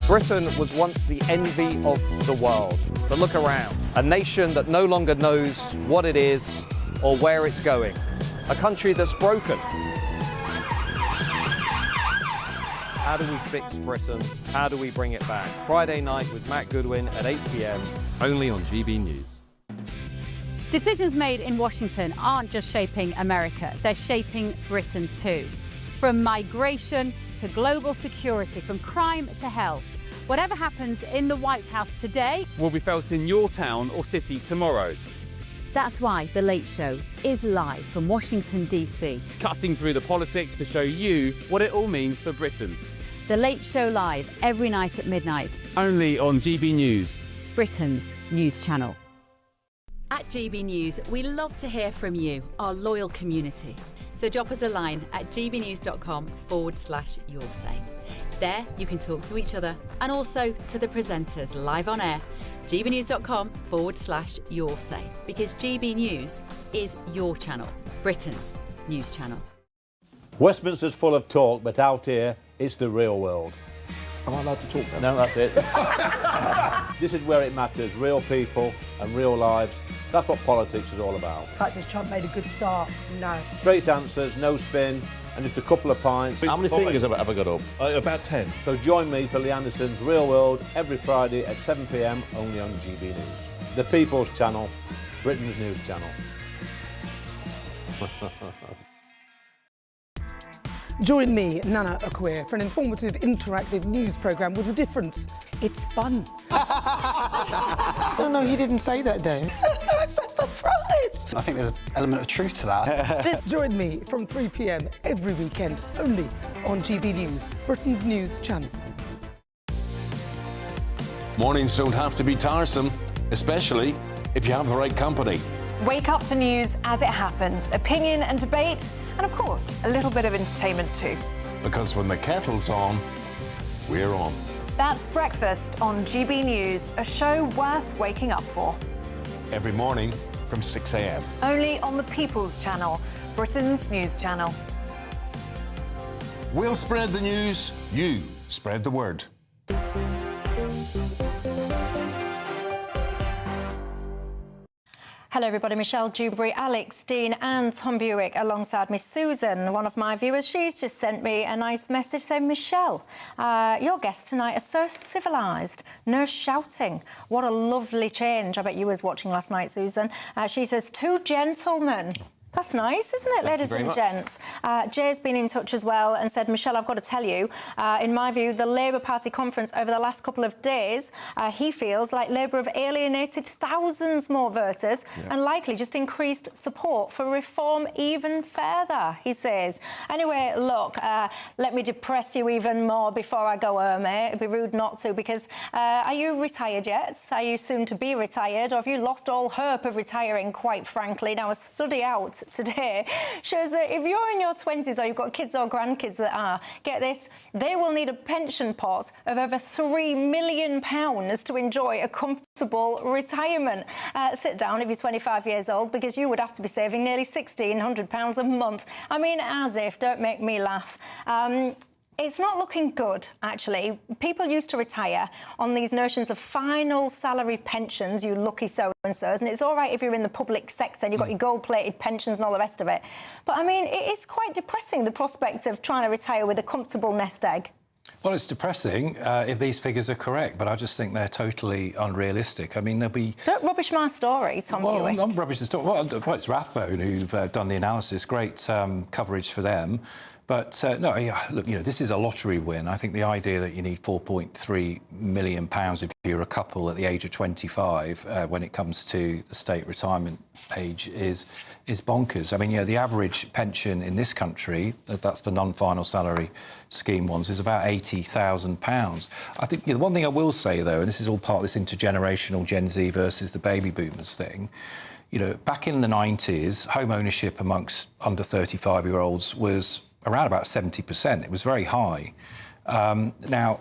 Speaker 17: Britain was once the envy of the world. But look around. A nation that no longer knows what it is or where it's going. A country that's broken. How do we fix Britain? How do we bring it back? Friday night with Matt Goodwin at 8 p.m, only on GB News.
Speaker 12: Decisions made in Washington aren't just shaping America, they're shaping Britain too. From migration to global security, from crime to health. Whatever happens in the White House today
Speaker 19: will be felt in your town or city tomorrow.
Speaker 12: That's why The Late Show is live from Washington, DC.
Speaker 19: Cutting through the politics to show you what it all means for Britain.
Speaker 12: The Late Show live every night at midnight.
Speaker 19: Only on GB News,
Speaker 12: Britain's news channel.
Speaker 18: At GB News, we love to hear from you, our loyal community. So drop us a line at gbnews.com/yoursay. There you can talk to each other and also to the presenters live on air. gbnews.com/yoursay, because GB News is your channel, Britain's news channel.
Speaker 8: Westminster's full of talk, but out here, it's the real world.
Speaker 21: Am I allowed to talk now?
Speaker 8: No, that's it. This is where it matters, real people and real lives. That's what politics is all about.
Speaker 20: In fact, has Trump made a good start? No.
Speaker 8: Straight answers, no spin, and just a couple of pints.
Speaker 21: How many fingers have I got up? About 10.
Speaker 8: So join me for Lee Anderson's Real World every Friday at 7 p.m, only on GB News. The People's Channel, Britain's news channel.
Speaker 20: Join me, Nana Okoye, for an informative, interactive news programme with a difference. It's fun.
Speaker 24: No, you didn't say that, Dave.
Speaker 20: I'm so surprised.
Speaker 24: I think there's an element of truth to that.
Speaker 20: Join me from 3 p.m. every weekend, only on GB News, Britain's news channel.
Speaker 25: Mornings don't have to be tiresome, especially if you have the right company.
Speaker 26: Wake up to news as it happens, opinion and debate, and of course, a little bit of entertainment too.
Speaker 25: Because when the kettle's on, we're on.
Speaker 26: That's Breakfast on GB News, a show worth waking up for.
Speaker 25: Every morning from 6 a.m.
Speaker 26: Only on the People's Channel, Britain's news channel.
Speaker 25: We'll spread the news, you spread the word.
Speaker 10: Hello everybody, Michelle, Dewberry, Alex, Dean and Tom Buick alongside Miss Susan, one of my viewers. She's just sent me a nice message saying, Michelle, your guests tonight are so civilised, no shouting. What a lovely change. I bet you was watching last night, Susan. She says, 2 gentlemen. That's nice, isn't it, ladies and gents? Jay's been in touch as well and said, Michelle, I've got to tell you, in my view, the Labour Party conference over the last couple of days, he feels like Labour have alienated thousands more voters and likely just increased support for reform even further, he says. Anyway, look, let me depress you even more before I go home, eh? It'd be rude not to, because are you retired yet? Are you soon to be retired? Or have you lost all hope of retiring, quite frankly? Now, a study out today shows that if you're in your 20s or you've got kids or grandkids that are, get this, they will need a pension pot of over £3 million to enjoy a comfortable retirement. Sit down if you're 25 years old, because you would have to be saving nearly £1,600 a month. I mean, as if, don't make me laugh. It's not looking good, actually. People used to retire on these notions of final salary pensions, you lucky so-and-sos, and it's all right if you're in the public sector and you've got your gold-plated pensions and all the rest of it. But, I mean, it is quite depressing, the prospect of trying to retire with a comfortable nest egg.
Speaker 16: Well, it's depressing if these figures are correct, but I just think they're totally unrealistic. I mean, there'll be...
Speaker 10: Don't rubbish my story, Tom Buick.
Speaker 16: Well, I'm rubbish the story. Well, it's Rathbone who've done the analysis. Great coverage for them. But, no, look, you know, this is a lottery win. I think the idea that you need £4.3 million if you're a couple at the age of 25 when it comes to the state retirement age is bonkers. I mean, you know, the average pension in this country, that's the non-final salary scheme ones, is about £80,000. I think the one thing I will say, though, and this is all part of this intergenerational Gen Z versus the baby boomers thing, you know, back in the 90s, home ownership amongst under 35-year-olds was around about 70%. It was very high. Now,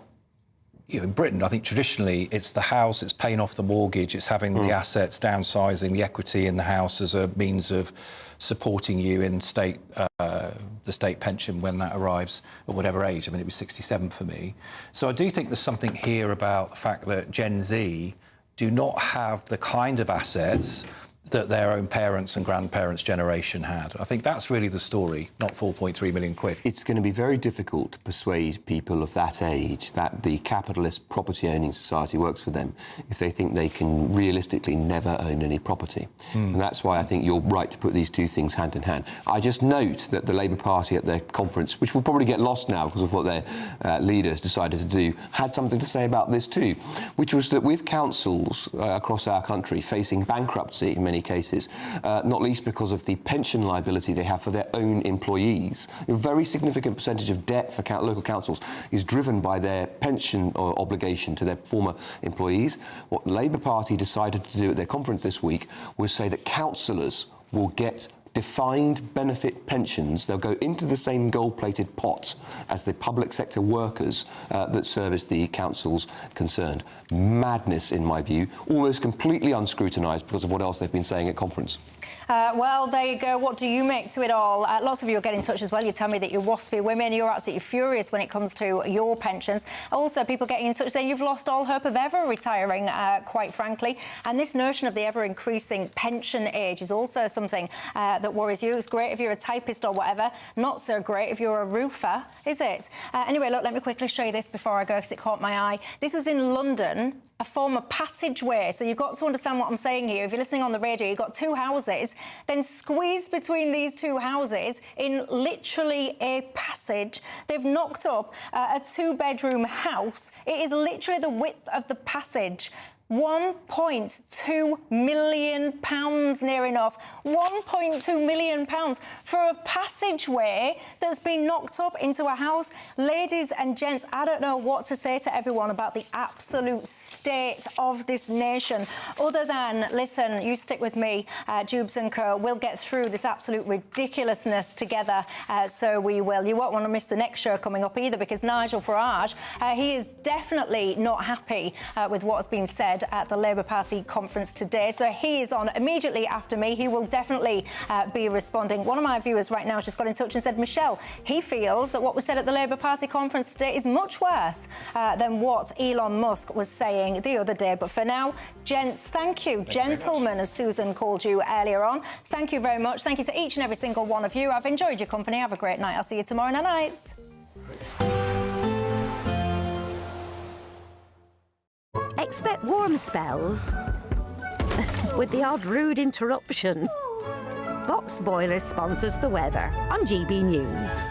Speaker 16: you know, in Britain, I think traditionally it's the house, it's paying off the mortgage, it's having the assets, downsizing the equity in the house as a means of supporting you in the state pension when that arrives at whatever age. I mean, it was 67 for me. So I do think there's something here about the fact that Gen Z do not have the kind of assets that their own parents and grandparents' generation had. I think that's really the story, not £4.3 million.
Speaker 13: It's going to be very difficult to persuade people of that age that the capitalist property-owning society works for them if they think they can realistically never own any property. And that's why I think you're right to put these two things hand in hand. I just note that the Labour Party at their conference, which will probably get lost now because of what their leaders decided to do, had something to say about this too, which was that with councils across our country facing bankruptcy in many cases, not least because of the pension liability they have for their own employees. A very significant percentage of debt for local councils is driven by their pension obligation to their former employees. What the Labour Party decided to do at their conference this week was say that councillors will get defined benefit pensions. They'll go into the same gold-plated pot as the public sector workers that service the councils concerned. Madness, in my view, almost completely unscrutinised because of what else they've been saying at conference.
Speaker 10: Well, there you go. What do you make to it all? Lots of you are getting in touch as well. You tell me that you're waspy women. You're absolutely furious when it comes to your pensions. Also, people getting in touch saying you've lost all hope of ever retiring, quite frankly. And this notion of the ever-increasing pension age is also something that worries you. It's great if you're a typist or whatever. Not so great if you're a roofer, is it? Anyway, look, let me quickly show you this before I go because it caught my eye. This was in London, a former passageway. So you've got to understand what I'm saying here. If you're listening on the radio, you've got 2 houses. Then squeezed between these 2 houses in literally a passage. They've knocked up a 2-bedroom house. It is literally the width of the passage. £1.2 million, near enough. £1.2 million for a passageway that's been knocked up into a house. Ladies and gents, I don't know what to say to everyone about the absolute state of this nation, other than, listen, you stick with me, Jubes and Co. We'll get through this absolute ridiculousness together, so we will. You won't want to miss the next show coming up either, because Nigel Farage, he is definitely not happy with what has been said at the Labour Party conference today. So he is on immediately after me. He will definitely be responding. One of my viewers right now just got in touch and said, Michelle, he feels that what was said at the Labour Party conference today is much worse than what Elon Musk was saying the other day. But for now, gents, thank you. Gentlemen, as Susan called you earlier on. Thank you very much. Thank you to each and every single one of you. I've enjoyed your company. Have a great night. I'll see you tomorrow night.
Speaker 1: Expect warm spells with the odd rude interruption. Box Boilers sponsors the weather on GB News.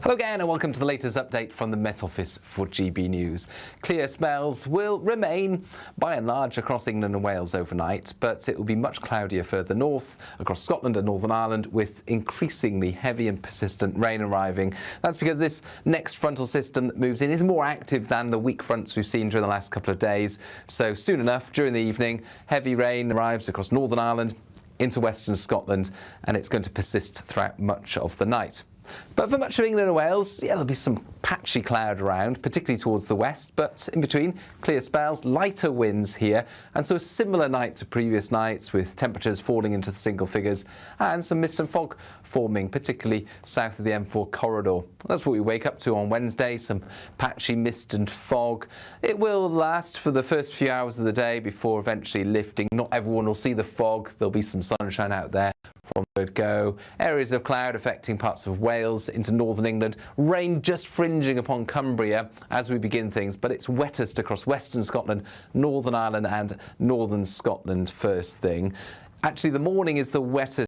Speaker 4: Hello again and welcome to the latest update from the Met Office for GB News. Clear spells will remain by and large across England and Wales overnight, but it will be much cloudier further north across Scotland and Northern Ireland with increasingly heavy and persistent rain arriving. That's because this next frontal system that moves in is more active than the weak fronts we've seen during the last couple of days. So soon enough, during the evening, heavy rain arrives across Northern Ireland into western Scotland, and it's going to persist throughout much of the night. But for much of England and Wales, yeah, there'll be some patchy cloud around, particularly towards the west, but in between, clear spells, lighter winds here, and so a similar night to previous nights with temperatures falling into the single figures and some mist and fog forming, particularly south of the M4 corridor. That's what we wake up to on Wednesday, some patchy mist and fog. It will last for the first few hours of the day before eventually lifting. Not everyone will see the fog. There'll be some sunshine out there from word go. Areas of cloud affecting parts of Wales into northern England. Rain just fringing upon Cumbria as we begin things, but it's wettest across western Scotland, Northern Ireland and northern Scotland first thing. Actually, the morning is the wettest